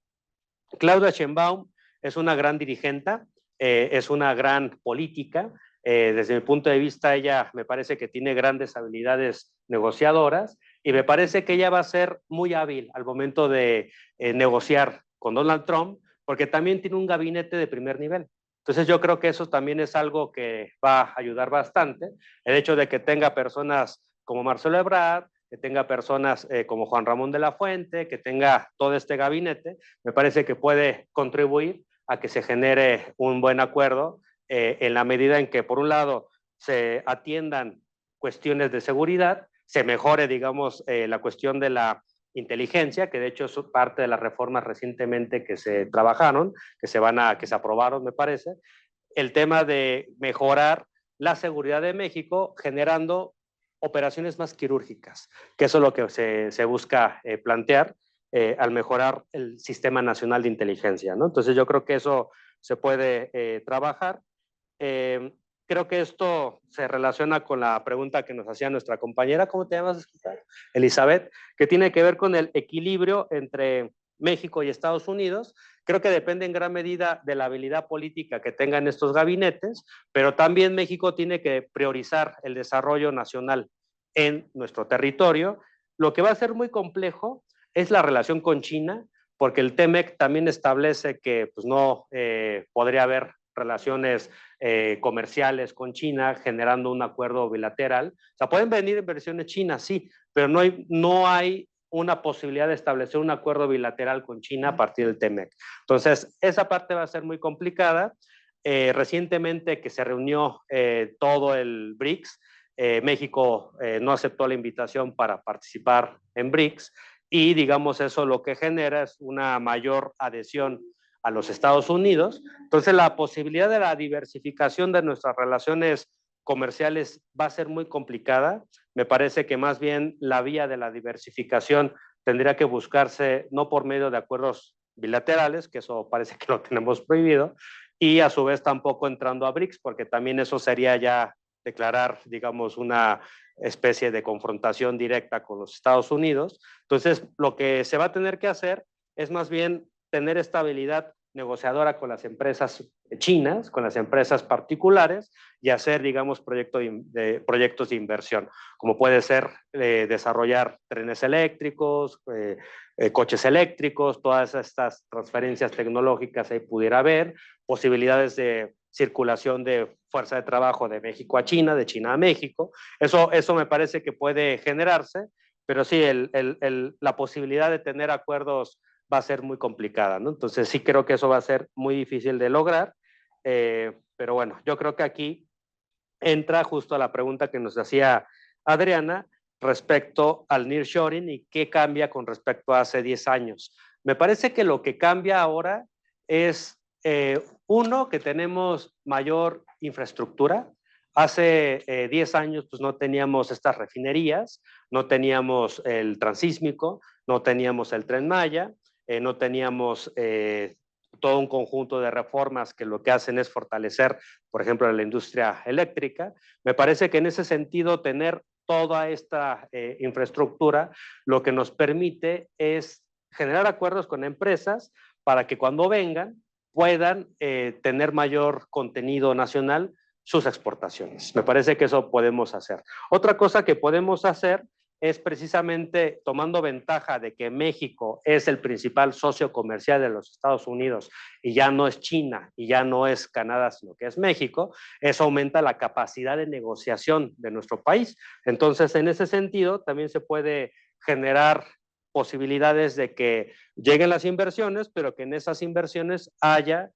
Claudia Sheinbaum es una gran dirigente, es una gran política. Desde mi punto de vista, ella me parece que tiene grandes habilidades negociadoras y me parece que ella va a ser muy hábil al momento de negociar con Donald Trump, porque también tiene un gabinete de primer nivel. Entonces yo creo que eso también es algo que va a ayudar bastante. El hecho de que tenga personas como Marcelo Ebrard, que tenga personas como Juan Ramón de la Fuente, que tenga todo este gabinete, me parece que puede contribuir a que se genere un buen acuerdo en la medida en que, por un lado, se atiendan cuestiones de seguridad, se mejore, digamos, la cuestión de la inteligencia, que de hecho es parte de las reformas recientemente que se trabajaron, que se aprobaron, me parece, el tema de mejorar la seguridad de México generando operaciones más quirúrgicas, que eso es lo que se busca plantear al mejorar el Sistema Nacional de Inteligencia, ¿no? Entonces yo creo que eso se puede trabajar. Creo que esto se relaciona con la pregunta que nos hacía nuestra compañera, ¿cómo te llamas? Elizabeth, que tiene que ver con el equilibrio entre México y Estados Unidos. Creo que depende en gran medida de la habilidad política que tengan estos gabinetes, pero también México tiene que priorizar el desarrollo nacional en nuestro territorio. Lo que va a ser muy complejo es la relación con China, porque el TEMEC también establece que pues, no podría haber relaciones comerciales con China generando un acuerdo bilateral. O sea, pueden venir inversiones chinas, sí, pero no hay una posibilidad de establecer un acuerdo bilateral con China a partir del TEMEC. Entonces, esa parte va a ser muy complicada. Recientemente que se reunió todo el BRICS, México no aceptó la invitación para participar en BRICS y digamos eso lo que genera es una mayor adhesión a los Estados Unidos. Entonces la posibilidad de la diversificación de nuestras relaciones comerciales va a ser muy complicada. Me parece que más bien la vía de la diversificación tendría que buscarse no por medio de acuerdos bilaterales, que eso parece que lo tenemos prohibido, y a su vez tampoco entrando a BRICS, porque también eso sería ya declarar, digamos, una especie de confrontación directa con los Estados Unidos. Entonces, lo que se va a tener que hacer es más bien tener estabilidad negociadora con las empresas chinas, con las empresas particulares y hacer, digamos, proyectos de inversión, como puede ser desarrollar trenes eléctricos, coches eléctricos, todas estas transferencias tecnológicas ahí pudiera haber, posibilidades de circulación de fuerza de trabajo de México a China, de China a México. Eso me parece que puede generarse, pero sí, la posibilidad de tener acuerdos va a ser muy complicada, ¿no? Entonces sí creo que eso va a ser muy difícil de lograr, pero bueno, yo creo que aquí entra justo a la pregunta que nos hacía Adriana respecto al nearshoring y qué cambia con respecto a hace 10 años. Me parece que lo que cambia ahora es, uno, que tenemos mayor infraestructura. Hace 10 años pues no teníamos estas refinerías, no teníamos el transísmico, no teníamos el Tren Maya, no teníamos todo un conjunto de reformas que lo que hacen es fortalecer, por ejemplo, la industria eléctrica. Me parece que en ese sentido tener toda esta infraestructura lo que nos permite es generar acuerdos con empresas para que cuando vengan puedan tener mayor contenido nacional sus exportaciones. Me parece que eso podemos hacer. Otra cosa que podemos hacer es precisamente tomando ventaja de que México es el principal socio comercial de los Estados Unidos y ya no es China y ya no es Canadá, sino que es México, eso aumenta la capacidad de negociación de nuestro país. Entonces, en ese sentido, también se puede generar posibilidades de que lleguen las inversiones, pero que en esas inversiones haya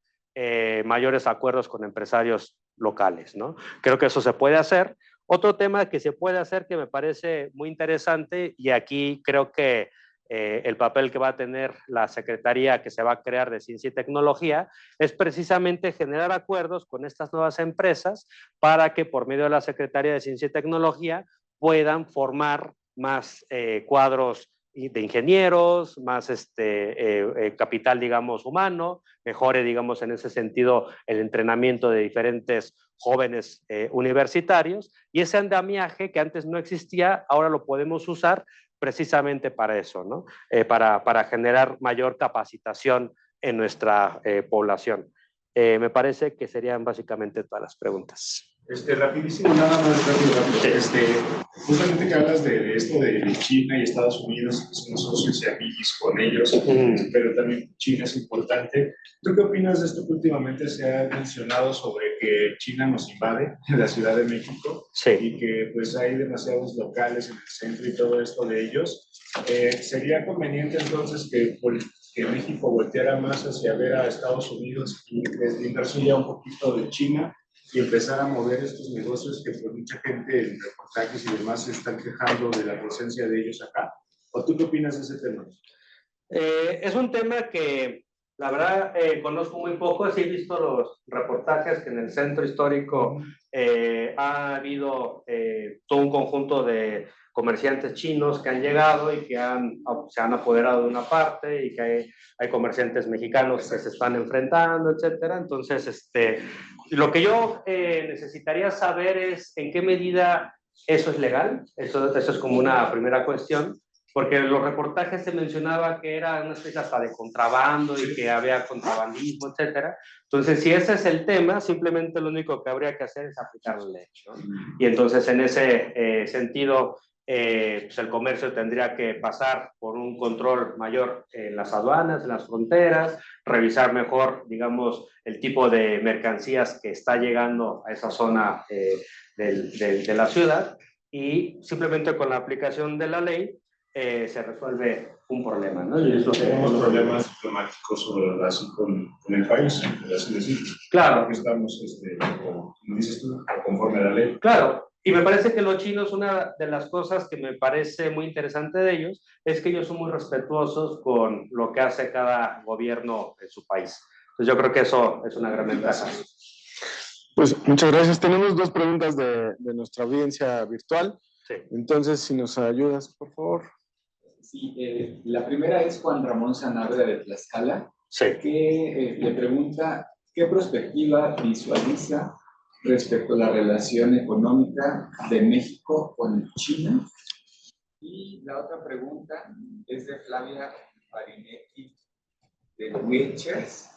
mayores acuerdos con empresarios locales, ¿no? Creo que eso se puede hacer. Otro tema que se puede hacer que me parece muy interesante, y aquí creo que el papel que va a tener la Secretaría que se va a crear de Ciencia y Tecnología, es precisamente generar acuerdos con estas nuevas empresas para que por medio de la Secretaría de Ciencia y Tecnología puedan formar más cuadros de ingenieros, más capital, digamos, humano, mejore, digamos, en ese sentido el entrenamiento de diferentes jóvenes universitarios, y ese andamiaje que antes no existía, ahora lo podemos usar precisamente para eso, ¿no? Para generar mayor capacitación en nuestra población. Me parece que serían básicamente todas las preguntas. Rapidísimo, nada más rápido. Justamente que hablas de esto de China y Estados Unidos, que somos socios y amigos con ellos, pero también China es importante. ¿Tú qué opinas de esto que últimamente se ha mencionado sobre que China nos invade en la Ciudad de México? Sí. Y que pues hay demasiados locales en el centro y todo esto de ellos. ¿Sería conveniente entonces que México volteara más hacia ver a Estados Unidos y deslindarse ya un poquito de China y empezar a mover estos negocios que pues mucha gente en reportajes y demás se están quejando de la presencia de ellos acá? ¿O tú qué opinas de ese tema? Es un tema que la verdad conozco muy poco. Sí he visto los reportajes que en el centro histórico ha habido todo un conjunto de comerciantes chinos que han llegado y que se han apoderado de una parte, y que hay comerciantes mexicanos que se están enfrentando, etcétera. Entonces, lo que yo necesitaría saber es en qué medida eso es legal. Eso es como una primera cuestión, porque en los reportajes se mencionaba que era una especie hasta de contrabando y que había contrabandismo, etcétera. Entonces, si ese es el tema, simplemente lo único que habría que hacer es aplicar la ley, ¿no? Y entonces, en ese sentido, pues el comercio tendría que pasar por un control mayor en las aduanas, en las fronteras, revisar mejor, digamos, el tipo de mercancías que está llegando a esa zona de la ciudad, y simplemente con la aplicación de la ley se resuelve un problema, ¿no? Y eso tenemos problemas diplomáticos así con el país, así decir. Claro. Porque estamos, como dices tú, conforme a la ley. Claro. Y me parece que los chinos, una de las cosas que me parece muy interesante de ellos, es que ellos son muy respetuosos con lo que hace cada gobierno en su país. Entonces yo creo que eso es una gran ventaja. Pues muchas gracias. Tenemos dos preguntas de nuestra audiencia virtual. Sí. Entonces, si nos ayudas, por favor. Sí, la primera es Juan Ramón Sanabria de Tlaxcala, Sí. que le pregunta qué perspectiva visualiza respecto a la relación económica de México con China. Y la otra pregunta es de Flavia Marinetti de Witchers.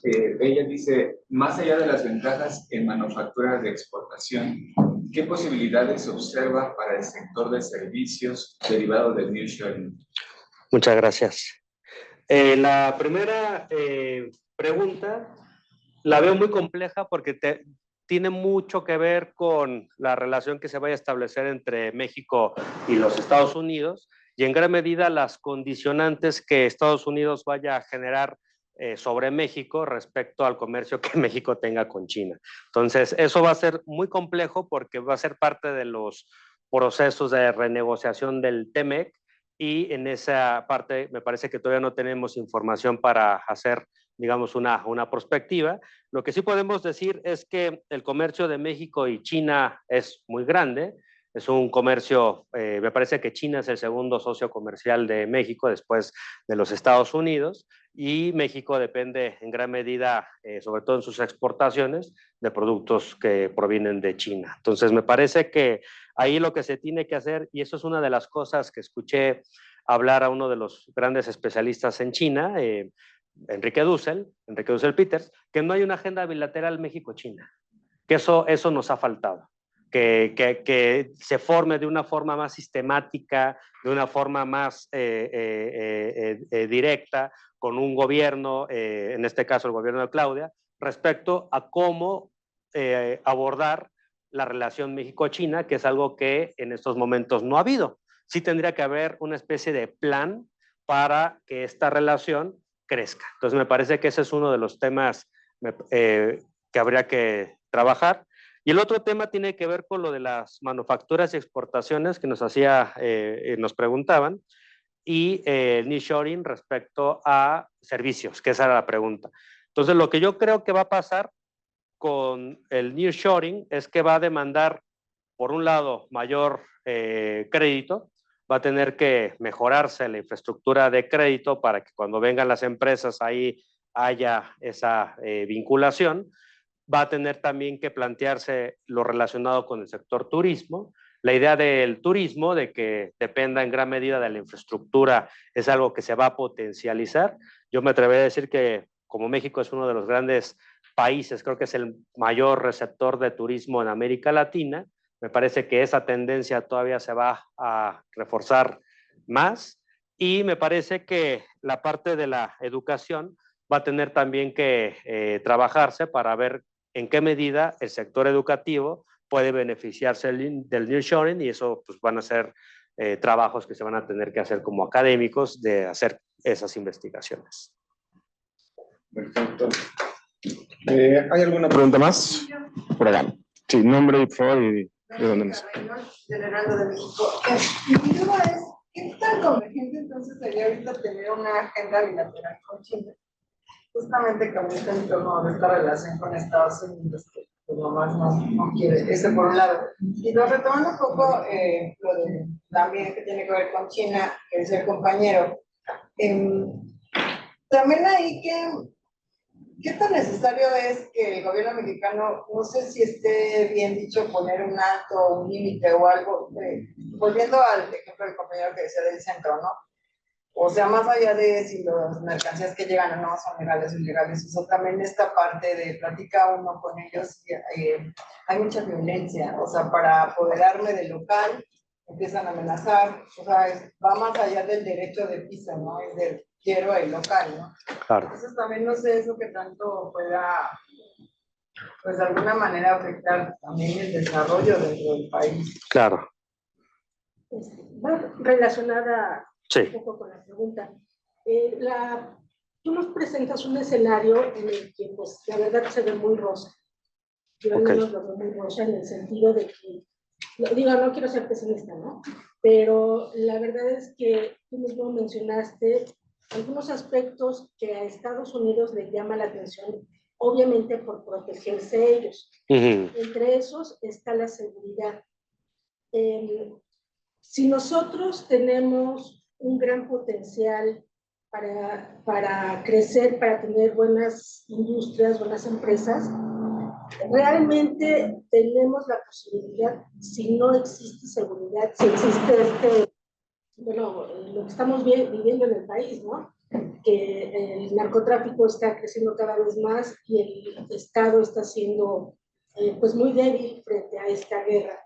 Ella dice, más allá de las ventajas en manufacturas de exportación, ¿qué posibilidades observa para el sector de servicios derivado del nearshoring? Muchas gracias. La primera pregunta la veo muy compleja porque tiene mucho que ver con la relación que se vaya a establecer entre México y los Estados Unidos, y en gran medida las condicionantes que Estados Unidos vaya a generar sobre México respecto al comercio que México tenga con China. Entonces, eso va a ser muy complejo porque va a ser parte de los procesos de renegociación del TEMEC, y en esa parte me parece que todavía no tenemos información para hacer, digamos, una perspectiva. Lo que sí podemos decir es que el comercio de México y China es muy grande. Es un comercio, me parece que China es el segundo socio comercial de México después de los Estados Unidos, y México depende en gran medida, sobre todo en sus exportaciones, de productos que provienen de China. Entonces, me parece que ahí lo que se tiene que hacer, y eso es una de las cosas que escuché hablar a uno de los grandes especialistas en China, Enrique Dussel Peters, que no hay una agenda bilateral México-China, que eso nos ha faltado. Que se forme de una forma más sistemática, de una forma más directa, con un gobierno, en este caso el gobierno de Claudia, respecto a cómo abordar la relación México-China, que es algo que en estos momentos no ha habido. Sí tendría que haber una especie de plan para que esta relación crezca. Entonces me parece que ese es uno de los temas que habría que trabajar. Y el otro tema tiene que ver con lo de las manufacturas y exportaciones que nos preguntaban, y el nearshoring respecto a servicios, que esa era la pregunta. Entonces, lo que yo creo que va a pasar con el nearshoring es que va a demandar por un lado, mayor crédito, va a tener que mejorarse la infraestructura de crédito para que cuando vengan las empresas ahí haya esa vinculación. Va a tener también que plantearse lo relacionado con el sector turismo. La idea del turismo, de que dependa en gran medida de la infraestructura, es algo que se va a potencializar. Yo me atrevería a decir que como México es uno de los grandes países, creo que es el mayor receptor de turismo en América Latina, me parece que esa tendencia todavía se va a reforzar más, y me parece que la parte de la educación va a tener también que trabajarse para ver en qué medida el sector educativo puede beneficiarse del nearshoring, y eso pues van a ser trabajos que se van a tener que hacer como académicos de hacer esas investigaciones. Perfecto. ¿Hay alguna pregunta más? Por acá. Sí, nombre y por favor y de dónde nos. Del Heraldo de México. Mi duda es, ¿qué tan convergente entonces sería ahorita tener una agenda bilateral con China? Justamente con este entorno de esta relación con Estados Unidos, que pues nomás no quiere, ese por un lado. Y retomando un poco lo de también que tiene que ver con China, que es el compañero, también ahí ¿qué tan necesario es que el gobierno mexicano, no sé si esté bien dicho, poner un alto, un límite o algo, volviendo al ejemplo del compañero que decía del centro, ¿no? O sea, más allá de si las mercancías que llegan o no son legales o ilegales, eso también esta parte de platica uno con ellos, hay mucha violencia, o sea, para apoderarme del local, empiezan a amenazar, o sea, va más allá del derecho de piso, ¿no? Es del quiero el local, ¿no? Claro. Entonces también no sé eso que tanto pueda, pues de alguna manera afectar también el desarrollo dentro del país. Claro. Bueno, relacionada sí. Un poco con la pregunta. Tú nos presentas un escenario en el que, pues, la verdad se ve muy rosa. Yo al menos lo veo muy rosa en el sentido de que, digo, no quiero ser pesimista, ¿no? Pero la verdad es que tú mismo mencionaste algunos aspectos que a Estados Unidos le llama la atención, obviamente por protegerse ellos. Entre esos está la seguridad. Si nosotros tenemos un gran potencial para crecer, para tener buenas industrias, buenas empresas, realmente tenemos la posibilidad, si no existe seguridad, si existe bueno, lo que estamos viviendo en el país, ¿no? Que el narcotráfico está creciendo cada vez más y el Estado está siendo pues muy débil frente a esta guerra.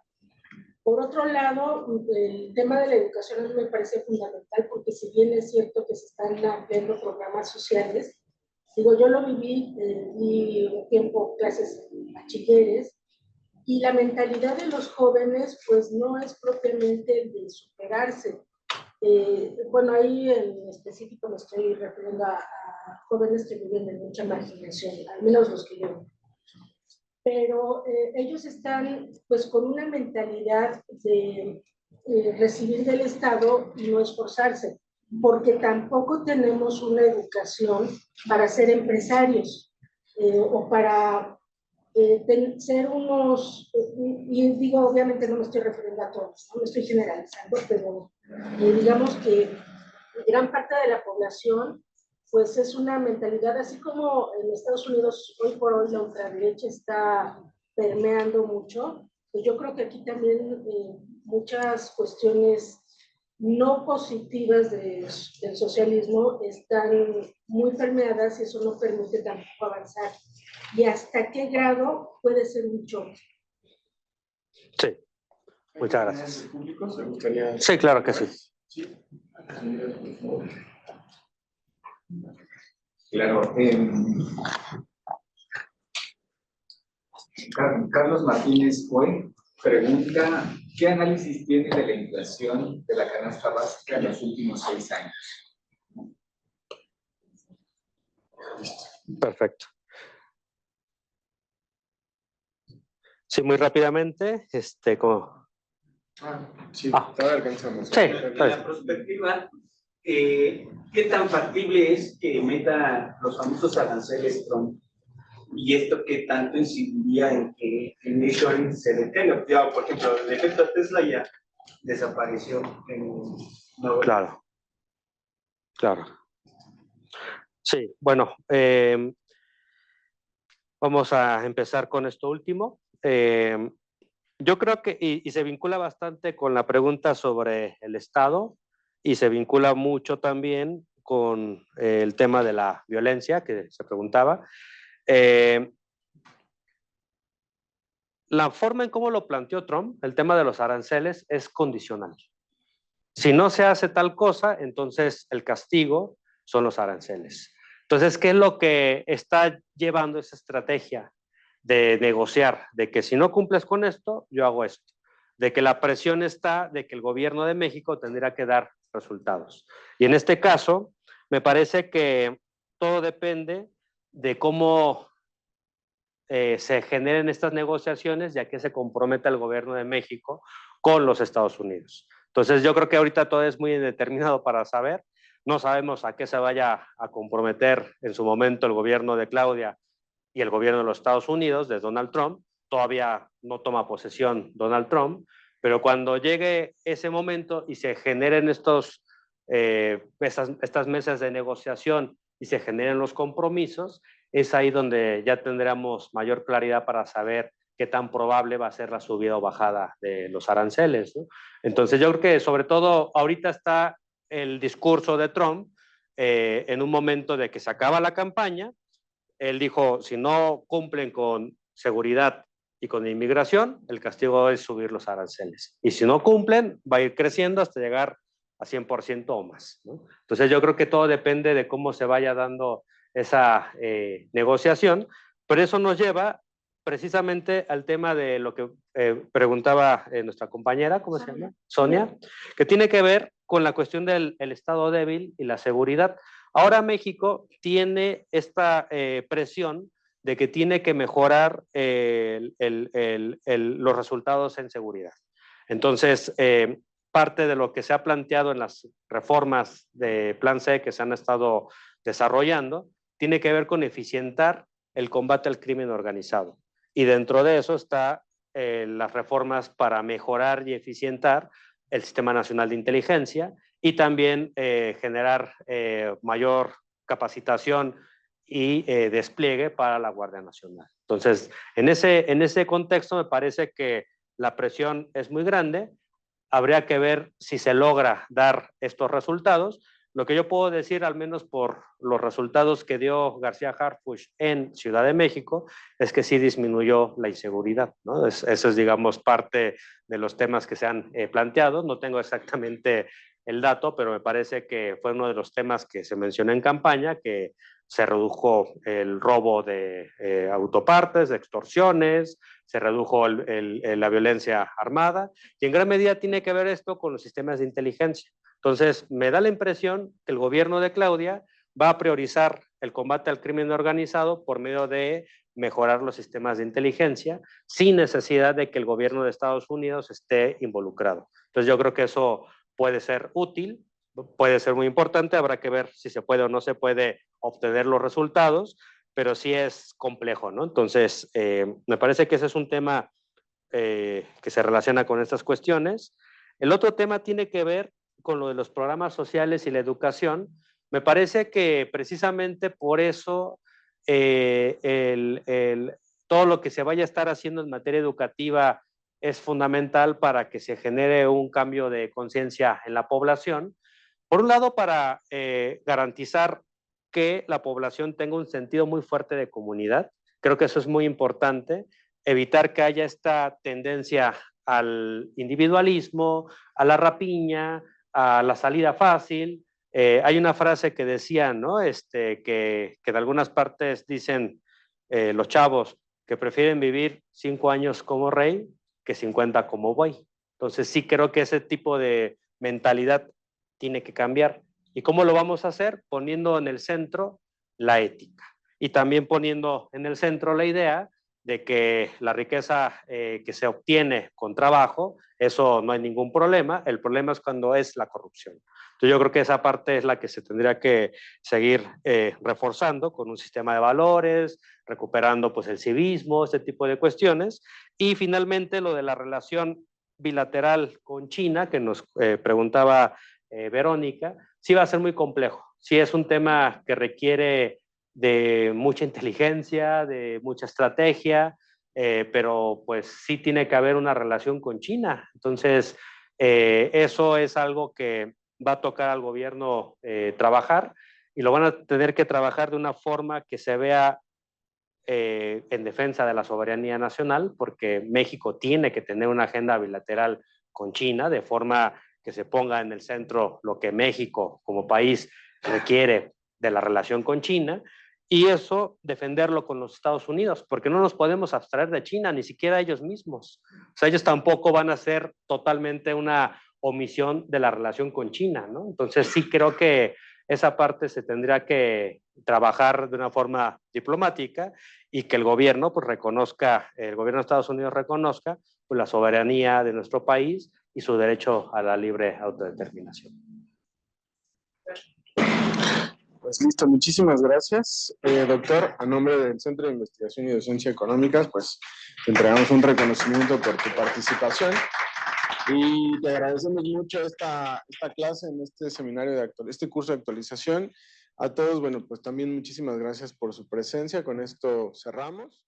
Por otro lado, el tema de la educación a mí me parece fundamental porque si bien es cierto que se están ampliando programas sociales, digo, yo lo viví un tiempo clases bachilleres y la mentalidad de los jóvenes pues no es propiamente de superarse. Bueno, ahí en específico me estoy refiriendo a jóvenes que viven en mucha marginación, al menos los que yo. Pero ellos están pues con una mentalidad de recibir del Estado y no esforzarse, porque tampoco tenemos una educación para ser empresarios o para ser unos, y digo obviamente no me estoy refiriendo a todos, no me estoy generalizando, pero digamos que gran parte de la población pues es una mentalidad, así como en Estados Unidos hoy por hoy la ultraderecha está permeando mucho, pues yo creo que aquí también muchas cuestiones no positivas del socialismo están muy permeadas y eso no permite tampoco avanzar. ¿Y hasta qué grado puede ser un choque? Sí, muchas gracias. ¿Públicos? ¿Se gustaría? Sí, claro que sí. Sí. Claro. Carlos Martínez hoy pregunta, ¿qué análisis tiene de la inflación de la canasta básica en los últimos 6 años? Perfecto. Sí, muy rápidamente, Sí, todavía alcanzamos. Sí, En la perspectiva, ¿qué tan factible es que meta los famosos aranceles Trump? ¿Y esto qué tanto incidiría en que el nearshoring se detenga? Ya, por ejemplo, el efecto Tesla ya desapareció en Nueva York. Claro, claro. Sí, bueno, vamos a empezar con esto último. Yo creo que, y se vincula bastante con la pregunta sobre el Estado, y se vincula mucho también con el tema de la violencia que se preguntaba. La forma en cómo lo planteó Trump, el tema de los aranceles, es condicional. Si no se hace tal cosa, entonces el castigo son los aranceles. Entonces, ¿qué es lo que está llevando esa estrategia de negociar? De que si no cumples con esto, yo hago esto. De que la presión está de que el gobierno de México tendrá que dar resultados. Y en este caso, me parece que todo depende de cómo se generen estas negociaciones, ya que se compromete el gobierno de México con los Estados Unidos. Entonces yo creo que ahorita todo es muy indeterminado para saber. No sabemos a qué se vaya a comprometer en su momento el gobierno de Claudia y el gobierno de los Estados Unidos, de Donald Trump. Todavía no toma posesión Donald Trump, pero cuando llegue ese momento y se generen estas mesas de negociación y se generen los compromisos, es ahí donde ya tendremos mayor claridad para saber qué tan probable va a ser la subida o bajada de los aranceles, ¿no? Entonces yo creo que sobre todo ahorita está el discurso de Trump en un momento de que se acaba la campaña. Él dijo, si no cumplen con seguridad y con inmigración, el castigo es subir los aranceles. Y si no cumplen, va a ir creciendo hasta llegar a 100% o más, ¿no? Entonces yo creo que todo depende de cómo se vaya dando esa negociación, pero eso nos lleva precisamente al tema de lo que preguntaba nuestra compañera, ¿cómo se llama? Sonia, que tiene que ver con la cuestión del estado débil y la seguridad. Ahora México tiene esta presión de que tiene que mejorar los resultados en seguridad. Entonces, parte de lo que se ha planteado en las reformas de Plan C que se han estado desarrollando tiene que ver con eficientar el combate al crimen organizado. Y dentro de eso está las reformas para mejorar y eficientar el Sistema Nacional de Inteligencia y también generar mayor capacitación y despliegue para la Guardia Nacional. Entonces, en ese contexto me parece que la presión es muy grande. Habría que ver si se logra dar estos resultados. Lo que yo puedo decir, al menos por los resultados que dio García Harfuch en Ciudad de México, es que sí disminuyó la inseguridad, ¿no? Eso es, digamos, parte de los temas que se han planteado. No tengo exactamente el dato, pero me parece que fue uno de los temas que se mencionó en campaña, que se redujo el robo de autopartes, de extorsiones, se redujo la violencia armada, y en gran medida tiene que ver esto con los sistemas de inteligencia. Entonces, me da la impresión que el gobierno de Claudia va a priorizar el combate al crimen organizado por medio de mejorar los sistemas de inteligencia sin necesidad de que el gobierno de Estados Unidos esté involucrado. Entonces, yo creo que eso puede ser útil, puede ser muy importante, habrá que ver si se puede o no se puede obtener los resultados, pero sí es complejo, ¿no? Entonces, me parece que ese es un tema que se relaciona con estas cuestiones. El otro tema tiene que ver con lo de los programas sociales y la educación. Me parece que precisamente por eso todo lo que se vaya a estar haciendo en materia educativa es fundamental para que se genere un cambio de conciencia en la población. Por un lado, para garantizar que la población tenga un sentido muy fuerte de comunidad. Creo que eso es muy importante. Evitar que haya esta tendencia al individualismo, a la rapiña, a la salida fácil. Hay una frase que decía, ¿no? Que en algunas partes dicen los chavos que prefieren vivir 5 años como rey que 50 como buey. Entonces sí creo que ese tipo de mentalidad tiene que cambiar. ¿Y cómo lo vamos a hacer? Poniendo en el centro la ética y también poniendo en el centro la idea de que la riqueza que se obtiene con trabajo, eso no hay ningún problema. El problema es cuando es la corrupción. Entonces yo creo que esa parte es la que se tendría que seguir reforzando con un sistema de valores, recuperando pues el civismo, este tipo de cuestiones. Y finalmente lo de la relación bilateral con China, que nos preguntaba Verónica, sí va a ser muy complejo. Sí es un tema que requiere de mucha inteligencia, de mucha estrategia, pero pues sí tiene que haber una relación con China. Entonces, eso es algo que va a tocar al gobierno trabajar, y lo van a tener que trabajar de una forma que se vea en defensa de la soberanía nacional, porque México tiene que tener una agenda bilateral con China, de forma que se ponga en el centro lo que México como país requiere de la relación con China, y eso defenderlo con los Estados Unidos, porque no nos podemos abstraer de China, ni siquiera ellos mismos. O sea, ellos tampoco van a hacer totalmente una omisión de la relación con China, ¿no? Entonces sí creo que esa parte se tendría que trabajar de una forma diplomática, y que el gobierno pues reconozca, el gobierno de Estados Unidos reconozca pues la soberanía de nuestro país y su derecho a la libre autodeterminación. Pues listo, muchísimas gracias. Doctor, a nombre del Centro de Investigación y Docencia Económicas, pues te entregamos un reconocimiento por tu participación y te agradecemos mucho esta clase en este seminario este curso de actualización. A todos, bueno, pues también muchísimas gracias por su presencia. Con esto cerramos.